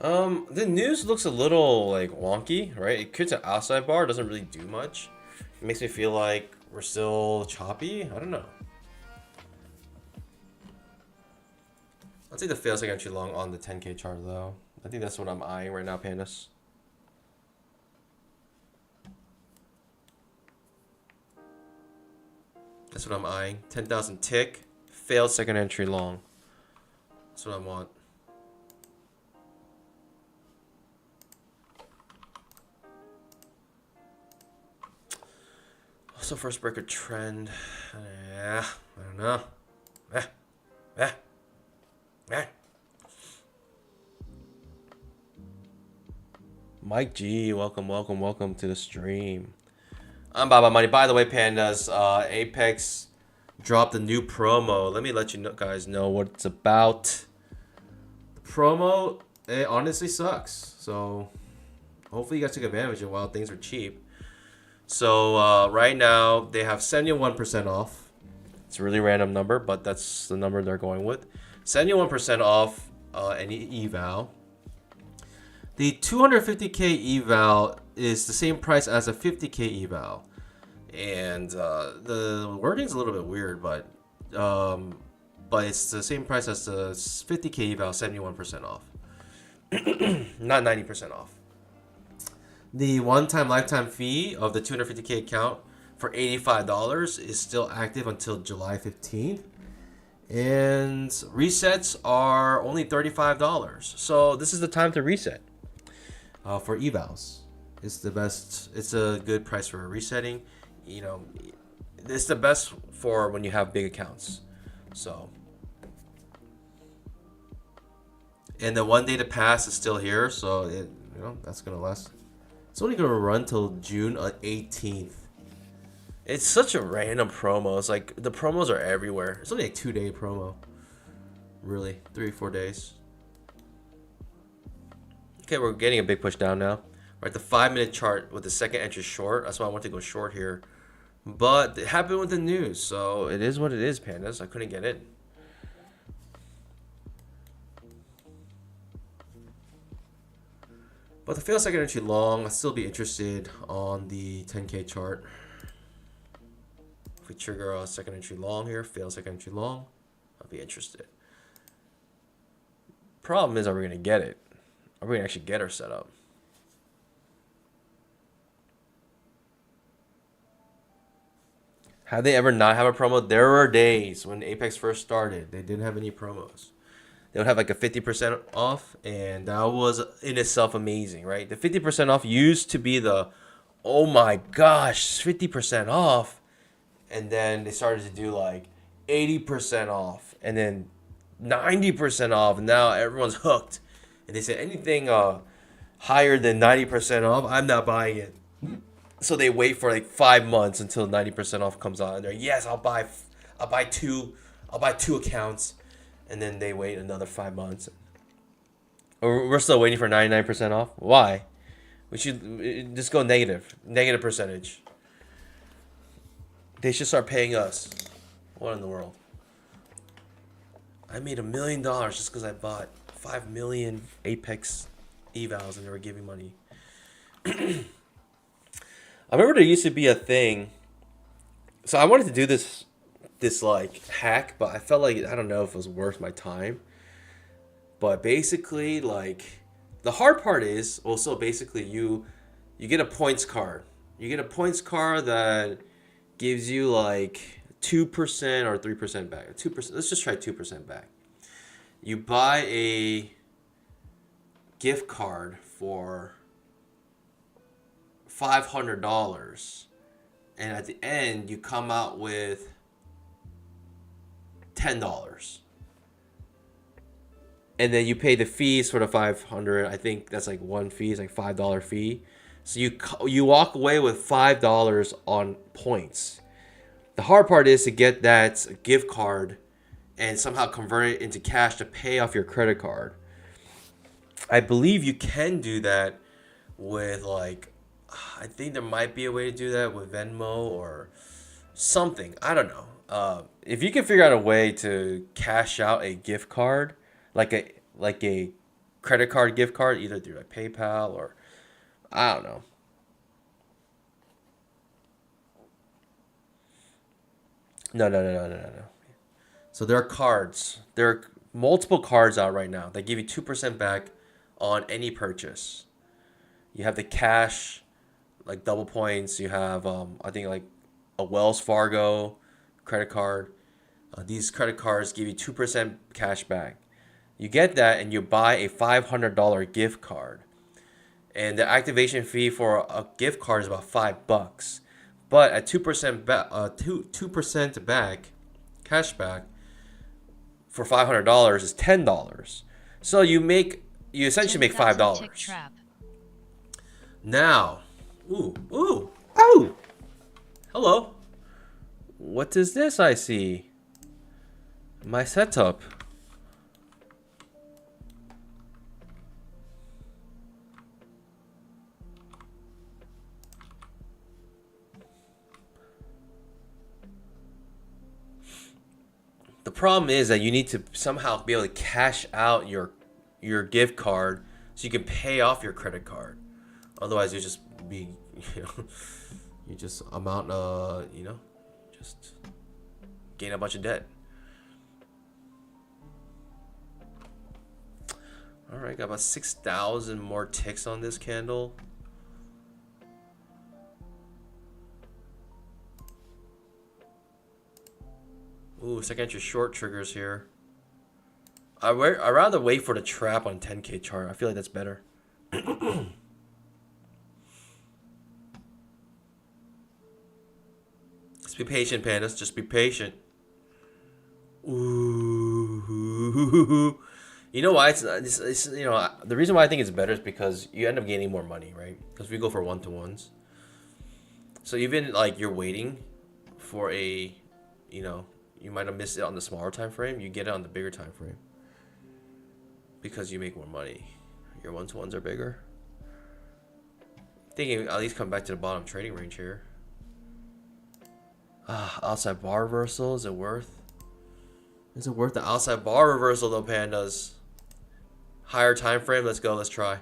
The news looks a little like wonky, right? It creates an outside bar, doesn't really do much. It makes me feel like we're still choppy. I don't know. I'll take the fail second entry long on the 10K chart though. I think that's what I'm eyeing right now, Pandas. That's what I'm eyeing. 10,000 tick, failed second entry long. That's what I want. Also, first breaker trend. Yeah, I don't know. Eh, eh, eh. Mike G, welcome to the stream. I'm Baba Money. By the way, Pandas, Apex dropped a new promo. Let me let you guys know what it's about. The promo, it honestly sucks. So, hopefully you guys took advantage of it while things were cheap. So, right now, they have 71% off. It's a really random number, but that's the number they're going with. 71% off any eval. The 250k eval is the same price as a 50k eval, and the wording's a little bit weird, but it's the same price as the 50k eval, 71% off, not 90% off. The one-time lifetime fee of the 250k account for $85 is still active until July 15th. And resets are only $35. So this is the time to reset. For evals, it's the best. It's a good price for resetting. You know, it's the best for when you have big accounts. So, and the 1 day to pass is still here. So that's gonna last. It's only gonna run till June 18th. It's such a random promo. It's like the promos are everywhere. It's only a 2 day promo. Really, 3-4 days. Okay, we're getting a big push down now. We're at the 5-minute chart with the second entry short. That's why I want to go short here. But it happened with the news, so it is what it is, Pandas. I couldn't get it. But the fail second entry long, I'll still be interested on the 10K chart. If we trigger a second entry long here, fail second entry long, I'll be interested. Problem is, are we going to get it? Are we going to actually get our setup? Have they ever not have a promo? There were days when Apex first started, they didn't have any promos. They would have like a 50% off, and that was in itself amazing, right? The 50% off used to be the, oh my gosh, 50% off. And then they started to do like 80% off, and then 90% off, and now everyone's hooked. And they said anything higher than 90% off, I'm not buying it. So they wait for like 5 months until 90% off comes on. And they're yes, I'll buy two accounts, and then they wait another 5 months. We're still waiting for 99% off. Why? We should just go negative percentage. They should start paying us. What in the world? I made $1 million just because I bought 5 million Apex evals and they were giving money. I remember there used to be a thing. So I wanted to do this like hack, but I felt like I don't know if it was worth my time. But basically, like the hard part is also basically you get a points card. You get a points card that gives you like 2% or 3% back. 2%. Let's just try 2% back. You buy a gift card for $500, and at the end you come out with $10. And then you pay the fees for the 500. I think that's like one fee, is like $5 fee. So you walk away with $5 on points. The hard part is to get that gift card and somehow convert it into cash to pay off your credit card. I believe you can do that with like, I think there might be a way to do that with Venmo or something. I don't know. If you can figure out a way to cash out a gift card, like a credit card, gift card, either through like PayPal or I don't know. No. So there are cards. There are multiple cards out right now that give you 2% back on any purchase. You have the cash, like double points. You have, I think, like a Wells Fargo credit card. These credit cards give you 2% cash back. You get that and you buy a $500 gift card. And the activation fee for a gift card is about $5. But at 2% back, 2% back, cash back, for $500 is $10. So you essentially make 10,000 tick $5. trap. Now, ooh, hello. What is this I see? My setup. The problem is that you need to somehow be able to cash out your gift card so you can pay off your credit card. Otherwise, you just be you just amount just gain a bunch of debt. All right, got about 6,000 more ticks on this candle. Ooh, second entry short triggers here. I'd rather wait for the trap on 10K chart. I feel like that's better. Just be patient, pandas. Just be patient. Ooh. You know why it's the reason why I think it's better is because you end up gaining more money, right? Because we go for one-to-ones. So even like you're waiting for you might have missed it on the smaller time frame. You get it on the bigger time frame because you make more money. Your one-to-ones are bigger. Thinking at least come back to the bottom trading range here. Outside bar reversal. Is it worth? Is it worth the outside bar reversal though, pandas? Higher time frame. Let's go. Let's try.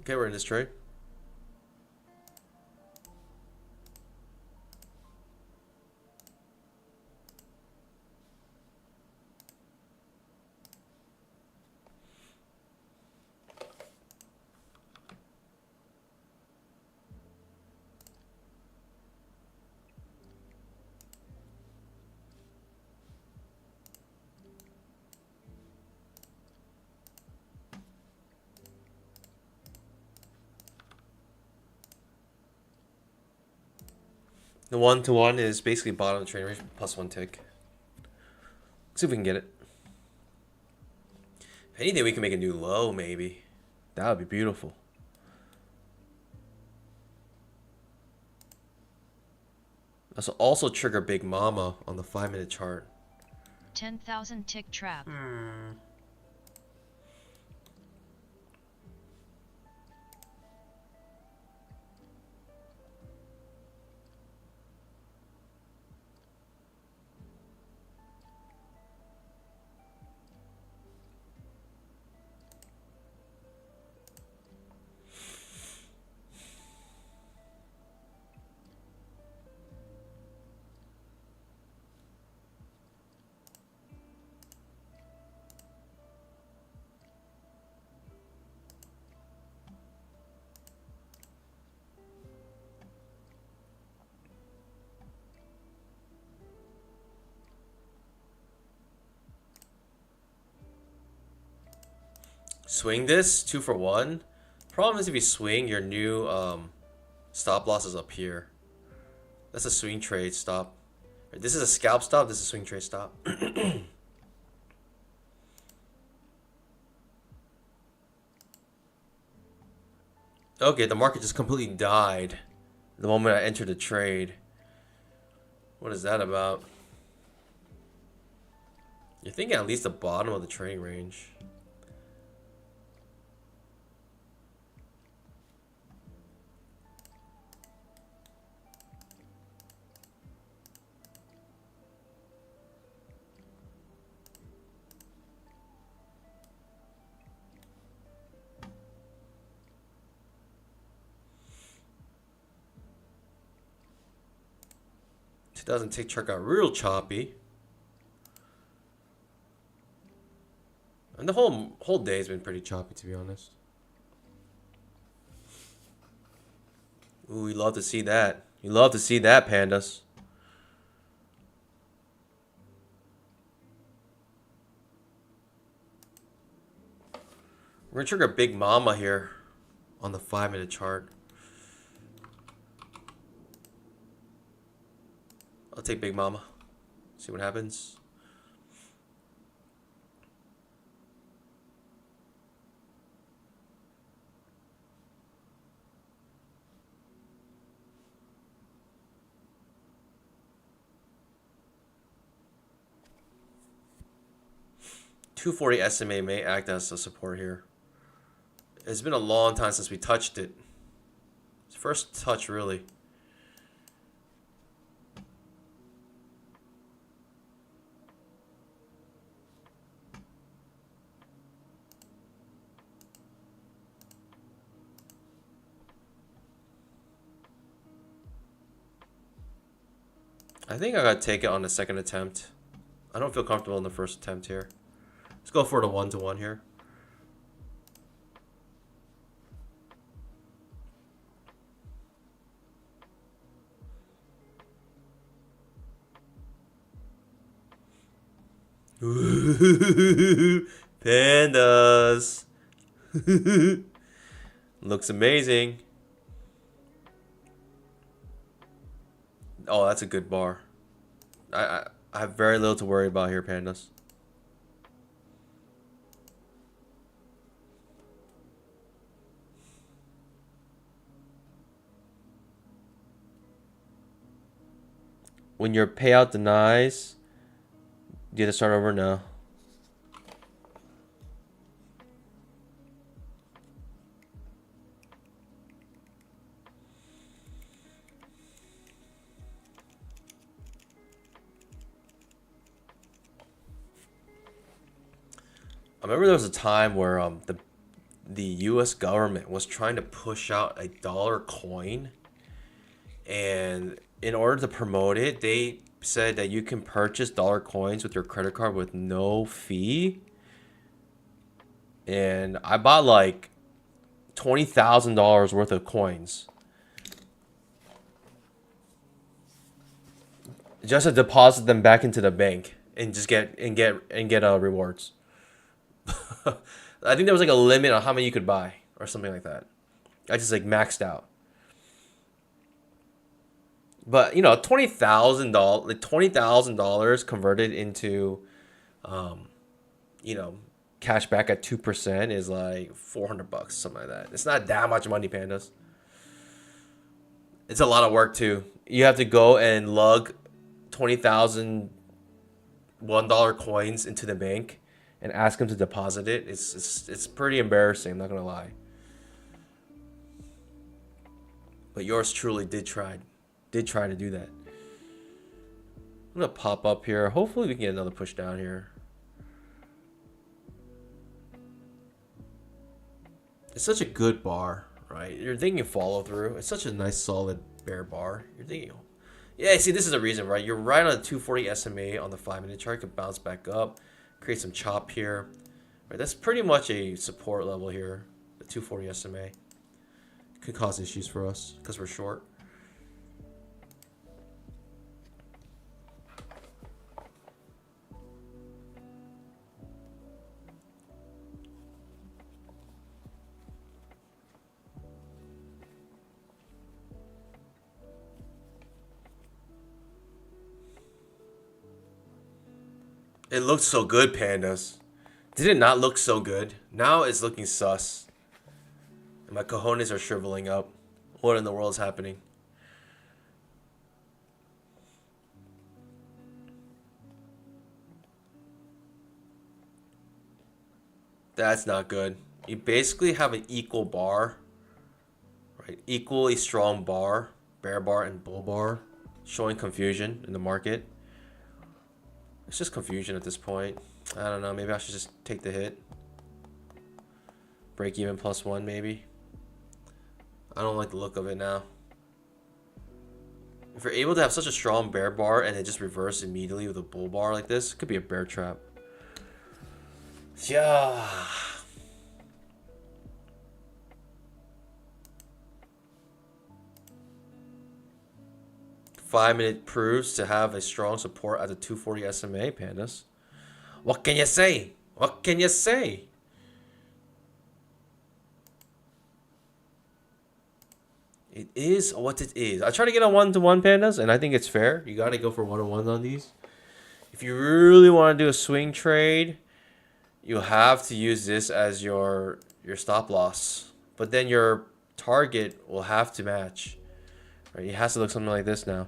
Okay, we're in this trade. The one-to-one is basically bottom of the trading range plus one tick. Let's see if we can get it. If anything, we can make a new low, maybe. That would be beautiful. This will also trigger Big Mama on the 5-minute chart. 10,000 tick trap. Swing this 2 for 1. Problem is if you swing, your new stop loss is up here. That's a swing trade stop. This is a scalp stop. This is a swing trade stop. Okay, the market just completely died the moment I entered the trade. What is that about? You're thinking at least the bottom of the trading range. 2000 tick chart got real choppy. And the whole day has been pretty choppy, to be honest. Ooh, you love to see that. You love to see that, pandas. We're gonna trigger Big Mama here on the 5-minute chart. I'll take Big Mama. See what happens. $240 SMA may act as a support here. It's been a long time since we touched it. It's first touch, really. I think I gotta take it on the second attempt. I don't feel comfortable in the first attempt here. Let's go for the 1-to-1 here. Pandas. Looks amazing. Oh, that's a good bar. I have very little to worry about here, pandas. When your payout denies, do you have to start over? No. I remember there was a time where the U.S. government was trying to push out a dollar coin, and in order to promote it, they said that you can purchase dollar coins with your credit card with no fee. And I bought like $20,000 worth of coins just to deposit them back into the bank and just get rewards. I think there was like a limit on how many you could buy or something like that. I just like maxed out. But you know, $20,000 converted into, you know, cash back at 2% is like $400, something like that. It's not that much money, pandas. It's a lot of work too. You have to go and lug 20,000 $1 coins into the bank and ask them to deposit it. It's pretty embarrassing. I'm not gonna lie. But yours truly did try to do that. I'm gonna pop up here. Hopefully we can get another push down here. It's such a good bar, right? You're thinking follow through. It's such a nice solid bear bar. You're thinking, yeah, see, this is the reason, right? You're right on a 240 SMA on the 5-minute chart. Could bounce back up, create some chop here. Right, that's pretty much a support level here. The 240 SMA could cause issues for us because we're short. It looked so good, pandas. Did it not look so good? Now it's looking sus. And my cojones are shriveling up. What in the world is happening? That's not good. You basically have an equal bar, right? Equally strong bar, bear bar and bull bar, showing confusion in the market. It's just confusion at this point. I don't know. Maybe I should just take the hit. Break even +1 maybe. I don't like the look of it now. If you're able to have such a strong bear bar and then just reverse immediately with a bull bar like this, it could be a bear trap. Yeah. 5 minute proves to have a strong support at the 240 SMA, pandas. What can you say? What can you say? It is what it is. I try to get a 1-to-1 pandas, and I think it's fair. You got to go for 1-to-1s on these. If you really want to do a swing trade, you have to use this as your stop loss. But then your target will have to match. Right? It has to look something like this now.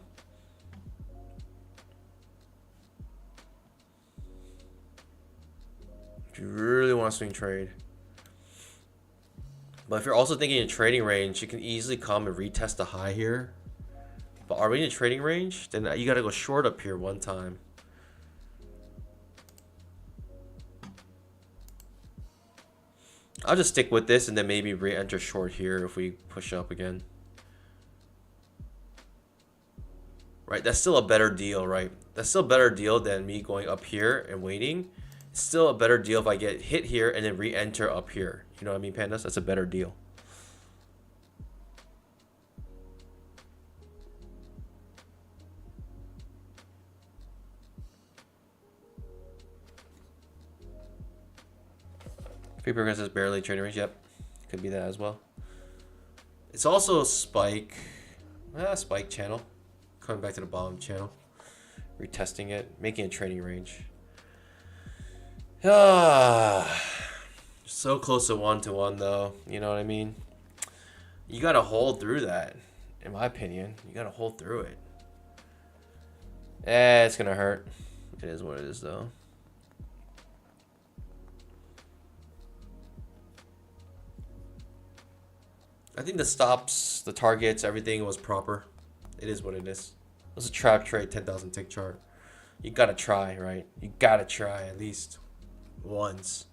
If you really want to swing trade. But if you're also thinking in trading range, you can easily come and retest the high here. But are we in a trading range? Then you got to go short up here one time. I'll just stick with this and then maybe re-enter short here if we push up again. Right, that's still a better deal, right? That's still a better deal than me going up here and waiting. It's still a better deal if I get hit here and then re-enter up here. You know what I mean, pandas? That's a better deal. Free progress is barely trading range. Yep, could be that as well. It's also a spike. Spike channel. Coming back to the bottom channel. Retesting it. Making a trading range. So close to 1-to-1 though. You know what I mean? You gotta hold through that. In my opinion. You gotta hold through it. It's gonna hurt. It is what it is though. I think the stops, the targets, everything was proper. It is what it is. It was a trap trade, 10,000 tick chart. You gotta try, right? You gotta try at least once.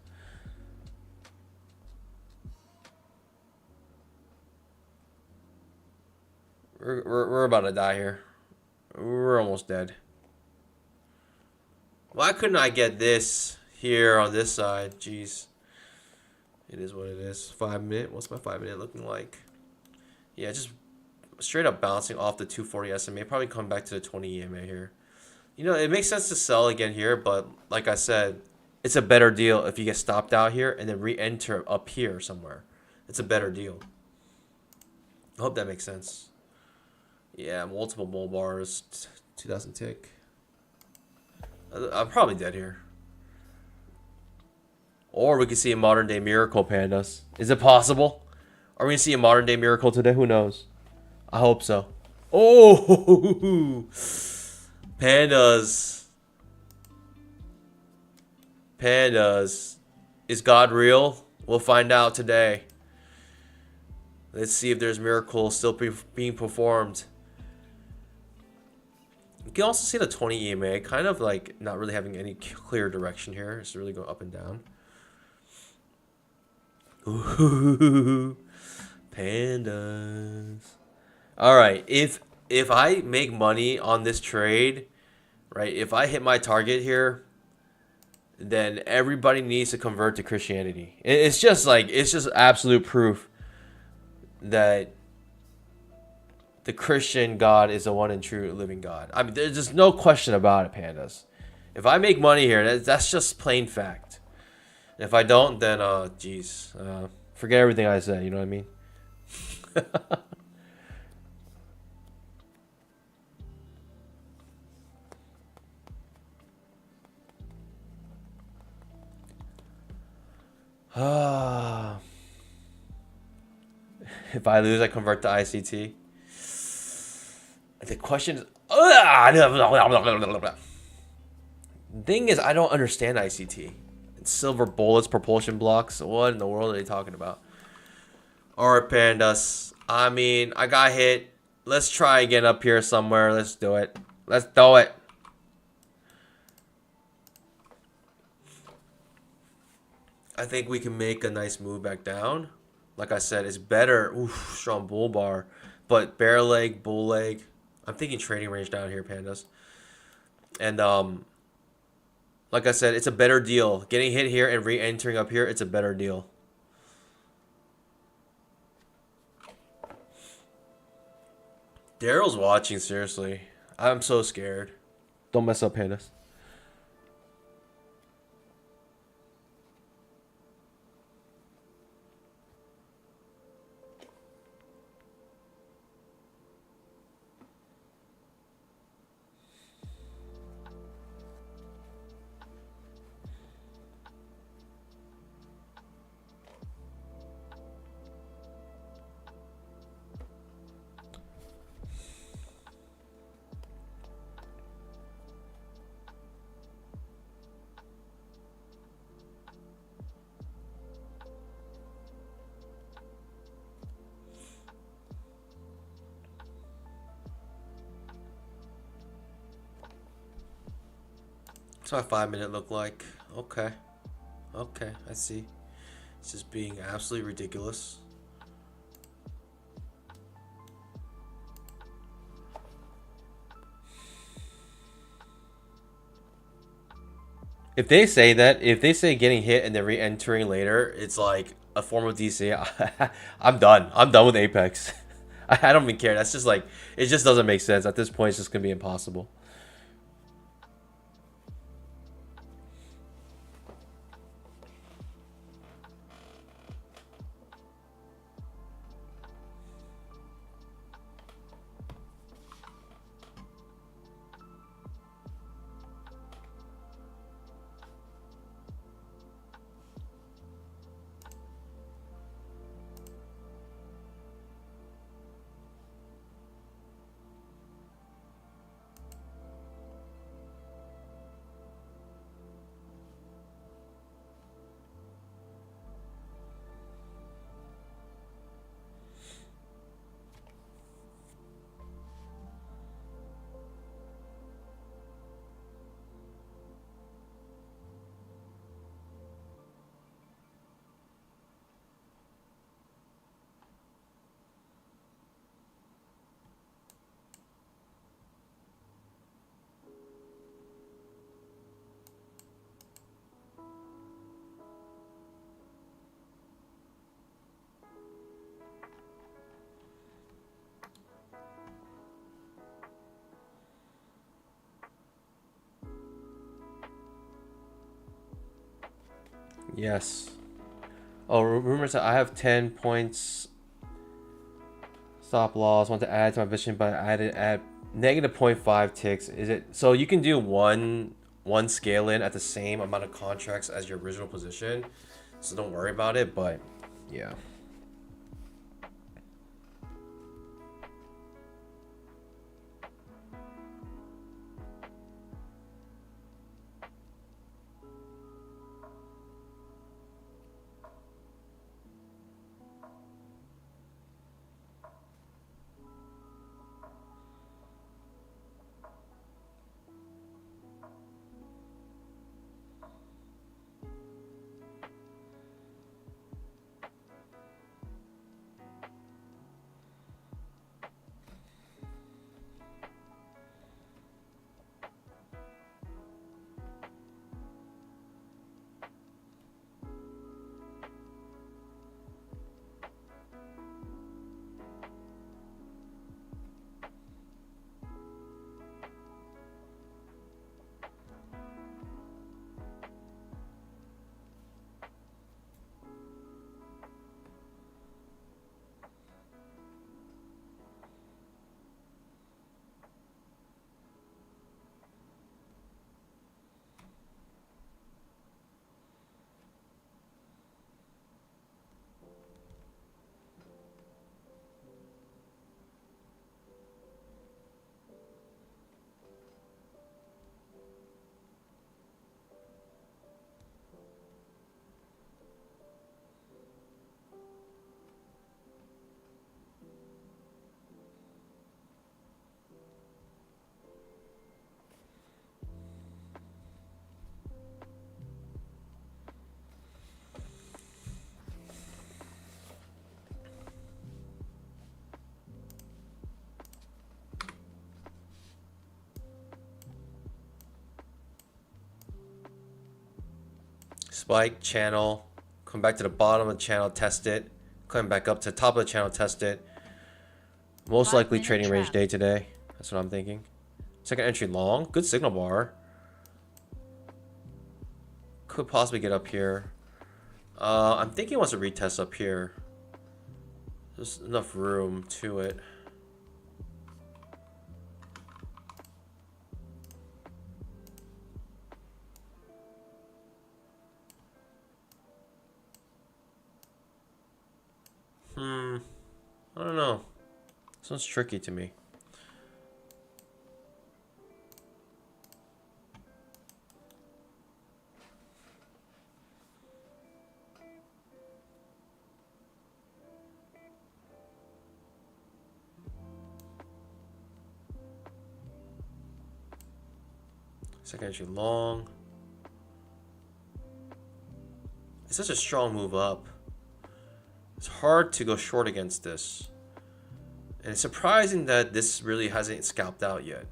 We're about to die here. We're almost dead. Why couldn't I get this here on this side? Jeez. It is what it is. 5 minute. What's my 5 minute looking like? Yeah, just straight up bouncing off the 240 SMA. Probably come back to the 20 EMA here. You know, it makes sense to sell again here, but like I said, it's a better deal if you get stopped out here and then re-enter up here somewhere. It's a better deal. I hope that makes sense. Yeah, multiple bull bars, 2,000 tick. I'm probably dead here. Or we could see a modern day miracle, pandas. Is it possible? Are we going to see a modern day miracle today? Who knows? I hope so. Oh, pandas. Pandas. Is God real? We'll find out today. Let's see if there's miracles still being performed. You can also see the 20 EMA kind of like not really having any clear direction here. It's really going up and down. Ooh, pandas. All right, if I make money on this trade, right? If I hit my target here, then everybody needs to convert to Christianity. It's just absolute proof that the Christian God is the one and true living God. I mean, there's just no question about it, pandas. If I make money here, that's just plain fact. And if I don't, then geez, forget everything I said. You know what I mean? If I lose, I convert to ICT. The question is, the thing is, I don't understand ICT. It's silver bullets, propulsion blocks. What in the world are they talking about? Alright, pandas. I mean, I got hit. Let's try again up here somewhere. Let's do it. Let's do it. I think we can make a nice move back down. Like I said, it's better. Oof, strong bull bar. But bear leg, bull leg. I'm thinking trading range down here, pandas. And like I said, it's a better deal. Getting hit here and re-entering up here, it's a better deal. Daryl's watching, seriously. I'm so scared. Don't mess up, pandas. What's my 5 minute look like? Okay. Okay, I see. It's just being absolutely ridiculous. If they say that, if they say getting hit and then re-entering later, it's like a form of DC. I'm done. I'm done with Apex. I don't even care. That's just like, it just doesn't make sense. At this point, it's just gonna be impossible. Yes. Oh, rumors that I have 10 points stop loss. Want to add to my vision, but I add negative -0.5 ticks. Is it so you can do one scale in at the same amount of contracts as your original position? So don't worry about it. But yeah. spike channel, come back to the bottom of the channel, test it, come back up to the top of the channel, test it. Most likely trading range day today. That's what I'm thinking. Second entry long, good signal bar. Could possibly get up here. I'm thinking he wants to retest up here. There's enough room to it. I don't know. This one's tricky to me. Second entry long. It's such a strong move up. It's hard to go short against this. And it's surprising that this really hasn't scalped out yet.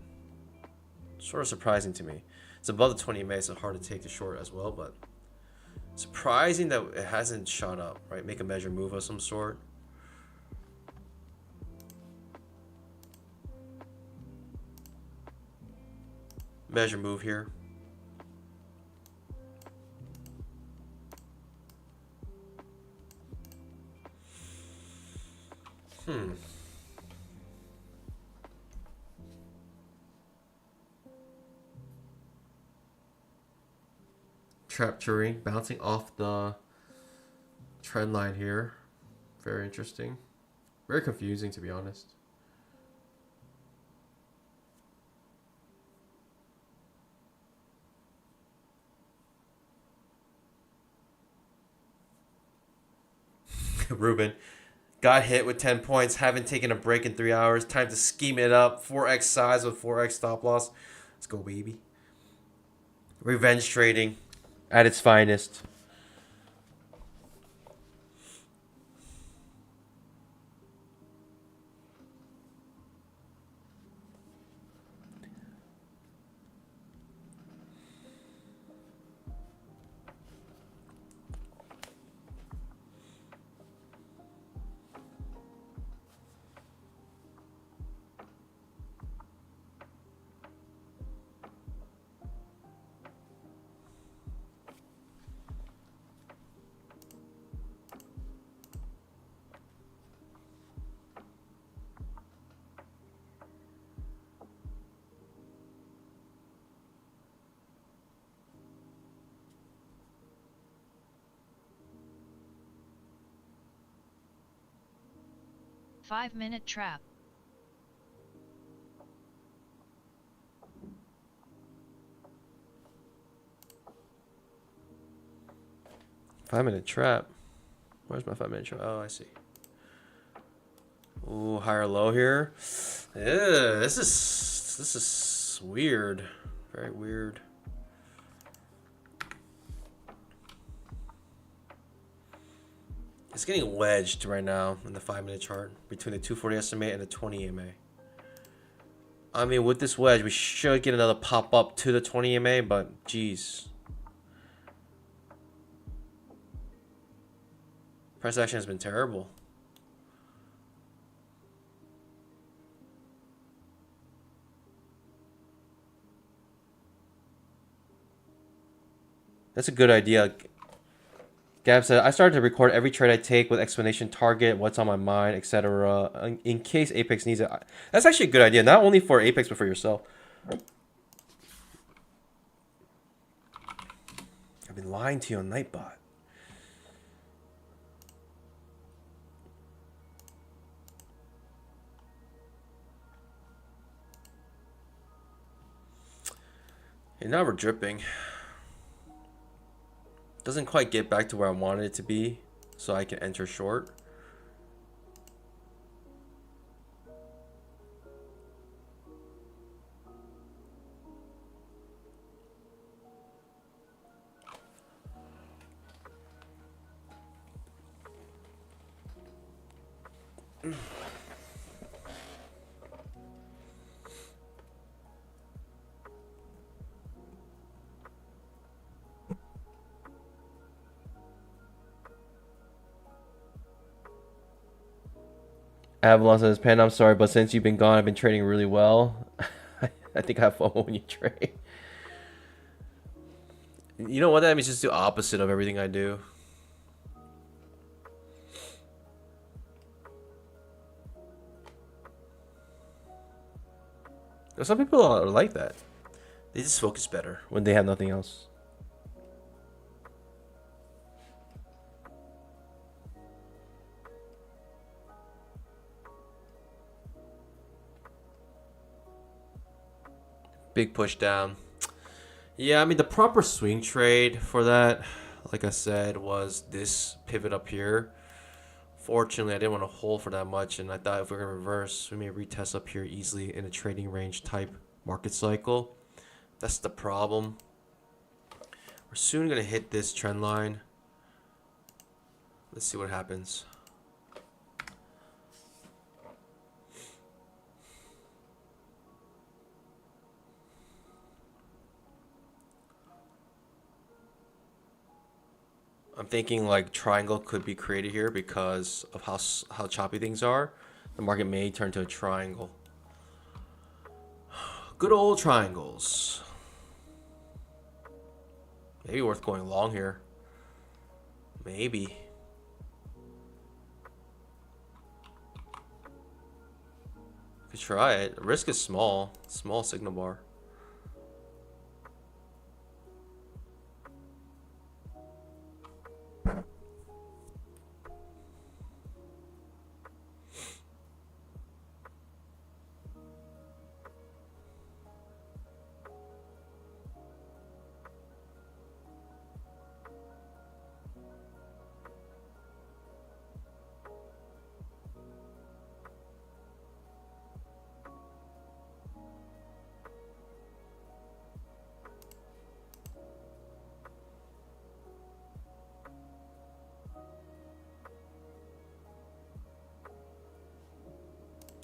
Sort of surprising to me. It's above the 20 MA, so hard to take the short as well, but surprising that it hasn't shot up, right? Make a measure move of some sort. Measure move here. Proprietary bouncing off the trend line here. Very interesting. Very confusing, to be honest. Ruben got hit with 10 points. Haven't taken a break in 3 hours. Time to scheme it up. 4x size with 4x stop loss. Let's go, baby. Revenge trading at its finest. Five-minute trap. Five-minute trap. Where's my 5-minute trap? Oh, I see. Ooh, higher low here. Yeah, this is weird. Very weird. It's getting wedged right now in the 5-minute chart between the 240 SMA and the 20 MA. I mean, with this wedge, we should get another pop up to the 20 MA, but geez. Price action has been terrible. That's a good idea. Gab said, I started to record every trade I take with explanation, target, what's on my mind, etc. In case Apex needs it. That's actually a good idea, not only for Apex, but for yourself. I've been lying to you on Nightbot. And now we're dripping. Doesn't quite get back to where I wanted it to be, so I can enter short. Avalon says, Pan, I'm sorry, but since you've been gone, I've been trading really well. I think I have FOMO when you trade. You know what? That means just the opposite of everything I do. Some people are like that. They just focus better when they have nothing else. Big push down. Yeah, I mean, the proper swing trade for that, like I said, was this pivot up here. Fortunately, I didn't want to hold for that much, and I thought if we're going to reverse, we may retest up here easily in a trading range type market cycle. That's the problem. We're soon going to hit this trend line. Let's see what happens. I'm thinking like triangle could be created here because of how choppy things are. The market may turn to a triangle. Good old triangles. Maybe worth going long here. Maybe. Could try it. Risk is small. Small signal bar.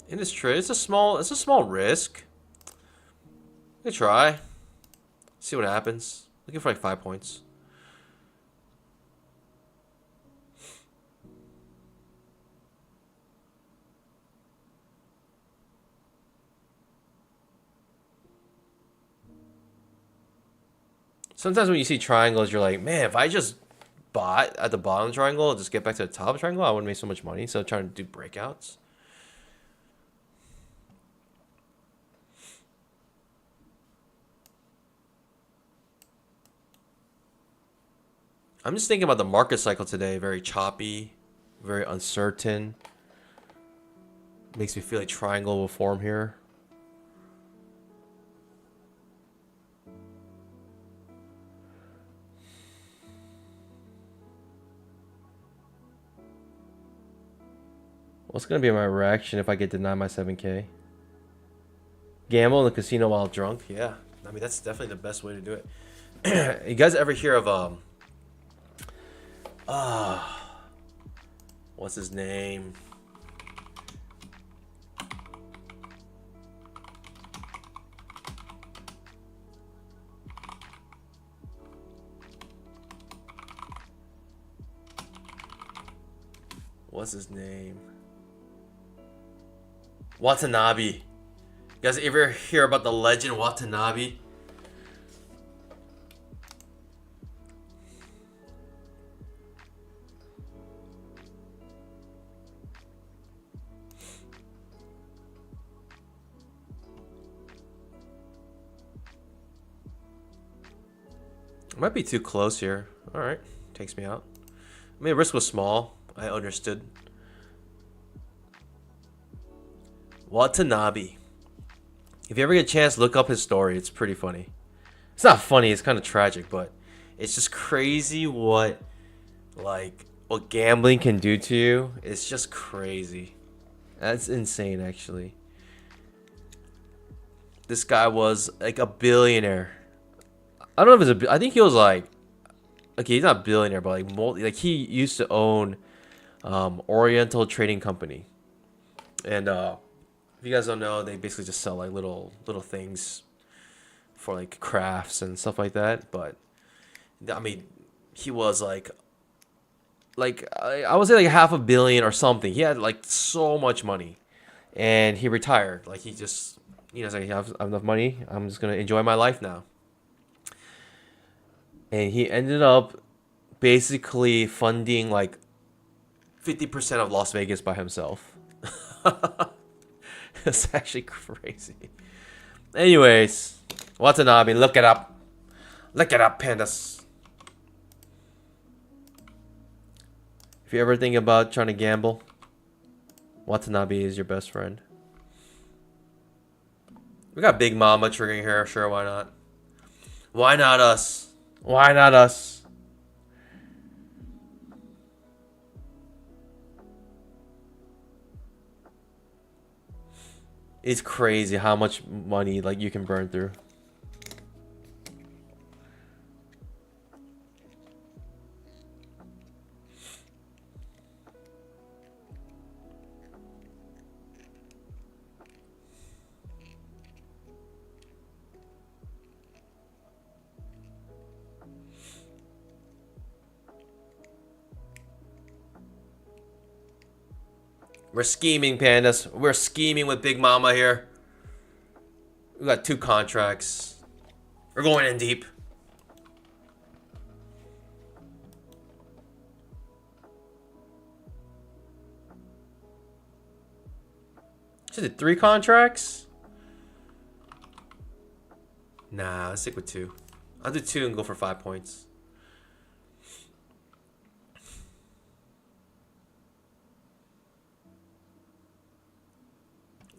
In this trade, it's a small risk. We can try. See what happens. Looking for like 5 points. Sometimes when you see triangles, you're like, man, if I just bought at the bottom of the triangle and just get back to the top of the triangle, I wouldn't make so much money. So I'm trying to do breakouts. I'm just thinking about the market cycle today. Very choppy, very uncertain. Makes me feel like triangle will form here. What's going to be my reaction if I get denied my 7K? Gamble in the casino while drunk? Yeah. I mean, that's definitely the best way to do it. You guys ever hear of, what's his name? What's his name? Watanabe. You guys ever hear about the legend Watanabe? It might be too close here. Alright, takes me out. I mean, the risk was small. I understood. Watanabe. If you ever get a chance, look up his story. It's pretty funny. It's not funny. It's kind of tragic, but it's just crazy what gambling can do to you. It's just crazy. That's insane, actually. This guy was like a billionaire. I don't know if it's I think he was like, okay, he's not a billionaire, but like he used to own Oriental Trading Company, and if you guys don't know, they basically just sell like little things for like crafts and stuff like that. But I mean, he was like like I would say like half a billion or something. He had like so much money, and he retired. Like he just, it's like, I have enough money. I'm just gonna enjoy my life now. And he ended up basically funding like 50% of Las Vegas by himself. It's actually crazy. Anyways, Watanabe, look it up. Look it up, pandas. If you ever think about trying to gamble, Watanabe is your best friend. We got Big Mama triggering here. Sure, why not? Why not us? Why not us? It's crazy how much money like you can burn through. We're scheming, pandas. We're scheming with Big Mama here. We got 2 contracts. We're going in deep. Should it 3 contracts? Nah, let's stick with 2. I'll do 2 and go for 5 points.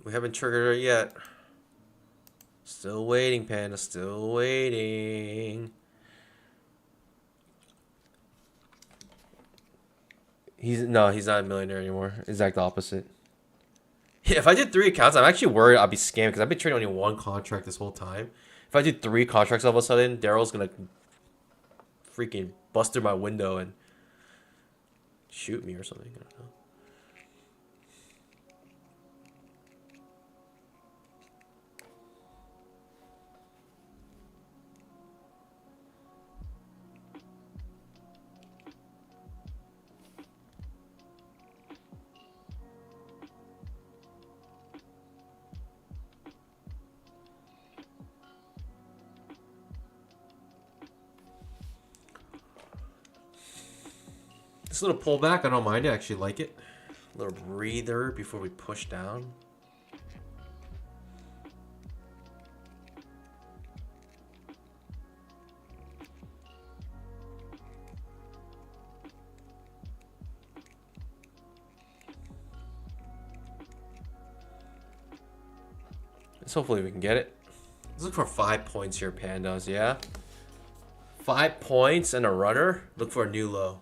We haven't triggered her yet. Still waiting, Panda. Still waiting. He's not a millionaire anymore. Exact opposite. Yeah, if I did 3 accounts, I'm actually worried I'll be scammed because I've been trading only 1 contract this whole time. If I do 3 contracts all of a sudden, Daryl's gonna freaking bust through my window and shoot me or something. I don't know. This little pullback, I don't mind it. I actually like it. A little breather before we push down. Let's hopefully we can get it. Let's look for 5 points here, pandas, yeah? 5 points and a runner. Look for a new low.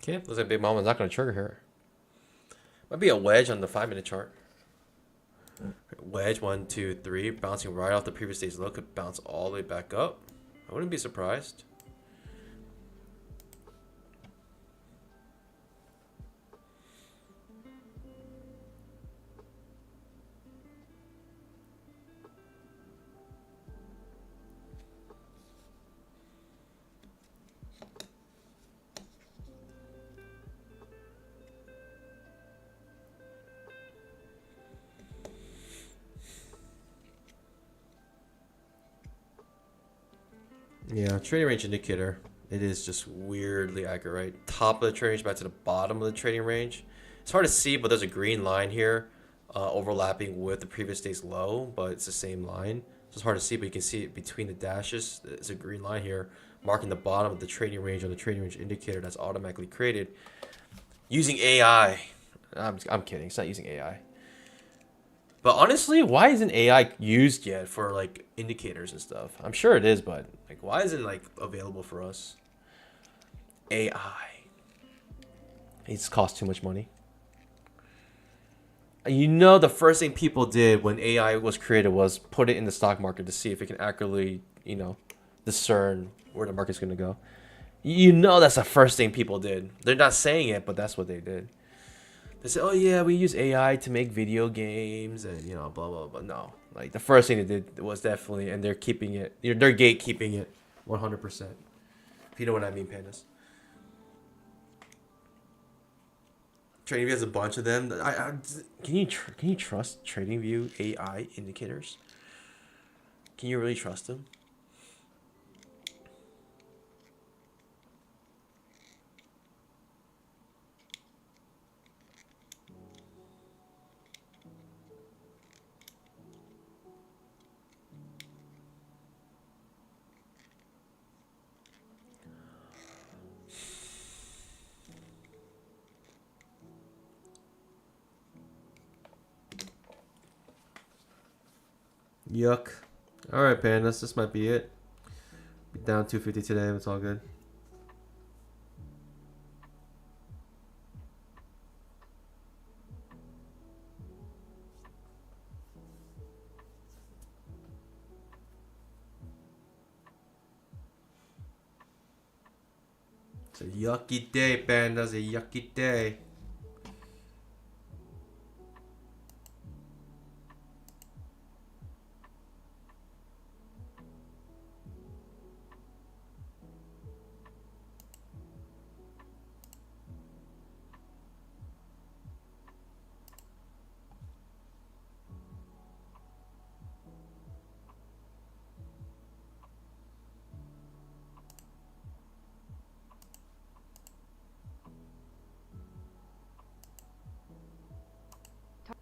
Okay, looks like Big Mama's not going to trigger here. Might be a wedge on the 5-minute chart. Wedge 1, 2, 3, bouncing right off the previous day's low, could bounce all the way back up. I wouldn't be surprised. Yeah, trading range indicator. It is just weirdly accurate, right? Top of the trading range back to the bottom of the trading range. It's hard to see, but there's a green line here overlapping with the previous day's low, but it's the same line. So it's hard to see, but you can see it between the dashes. There's a green line here marking the bottom of the trading range on the trading range indicator that's automatically created using AI. I'm kidding. It's not using AI. But honestly, why isn't AI used yet for like indicators and stuff? I'm sure it is, but like, why isn't it like available for us? AI. It just costs too much money. You know, the first thing people did when AI was created was put it in the stock market to see if it can accurately, discern where the market's gonna go. You know, that's the first thing people did. They're not saying it, but that's what they did. They said, "Oh yeah, we use AI to make video games and blah blah blah." No, like the first thing they did was definitely, and they're keeping it. They're gatekeeping it, 100%. If you know what I mean, pandas. TradingView has a bunch of them. Can you trust TradingView AI indicators? Can you really trust them? Yuck. Alright, pandas, this might be it. Be down 250 today, it's all good. It's a yucky day, pandas, a yucky day.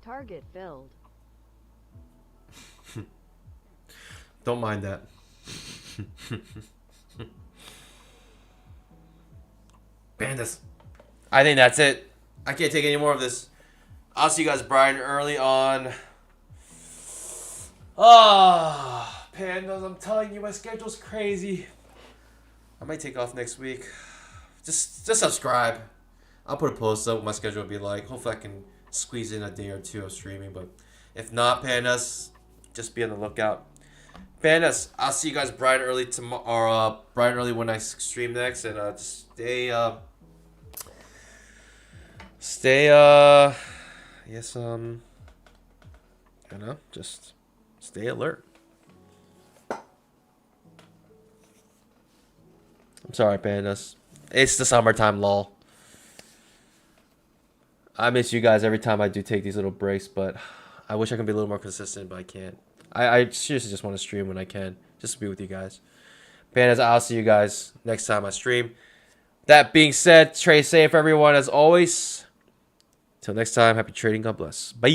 Target filled. Don't mind that. Pandas. I think that's it. I can't take any more of this. I'll see you guys bright and early on. Pandas, I'm telling you, my schedule's crazy. I might take off next week. Just subscribe. I'll put a post up what my schedule will be like. Hopefully I can squeeze in a day or two of streaming, but if not, pandas, just be on the lookout. Pandas, I'll see you guys bright and early tomorrow, or bright and early when I stream next, and just just stay alert. I'm sorry, pandas. It's the summertime lull. I miss you guys every time I do take these little breaks, but I wish I could be a little more consistent, but I can't. I seriously just want to stream when I can, just to be with you guys. Pandas, I'll see you guys next time I stream. That being said, trade safe, everyone, as always. Till next time, happy trading. God bless. Bye.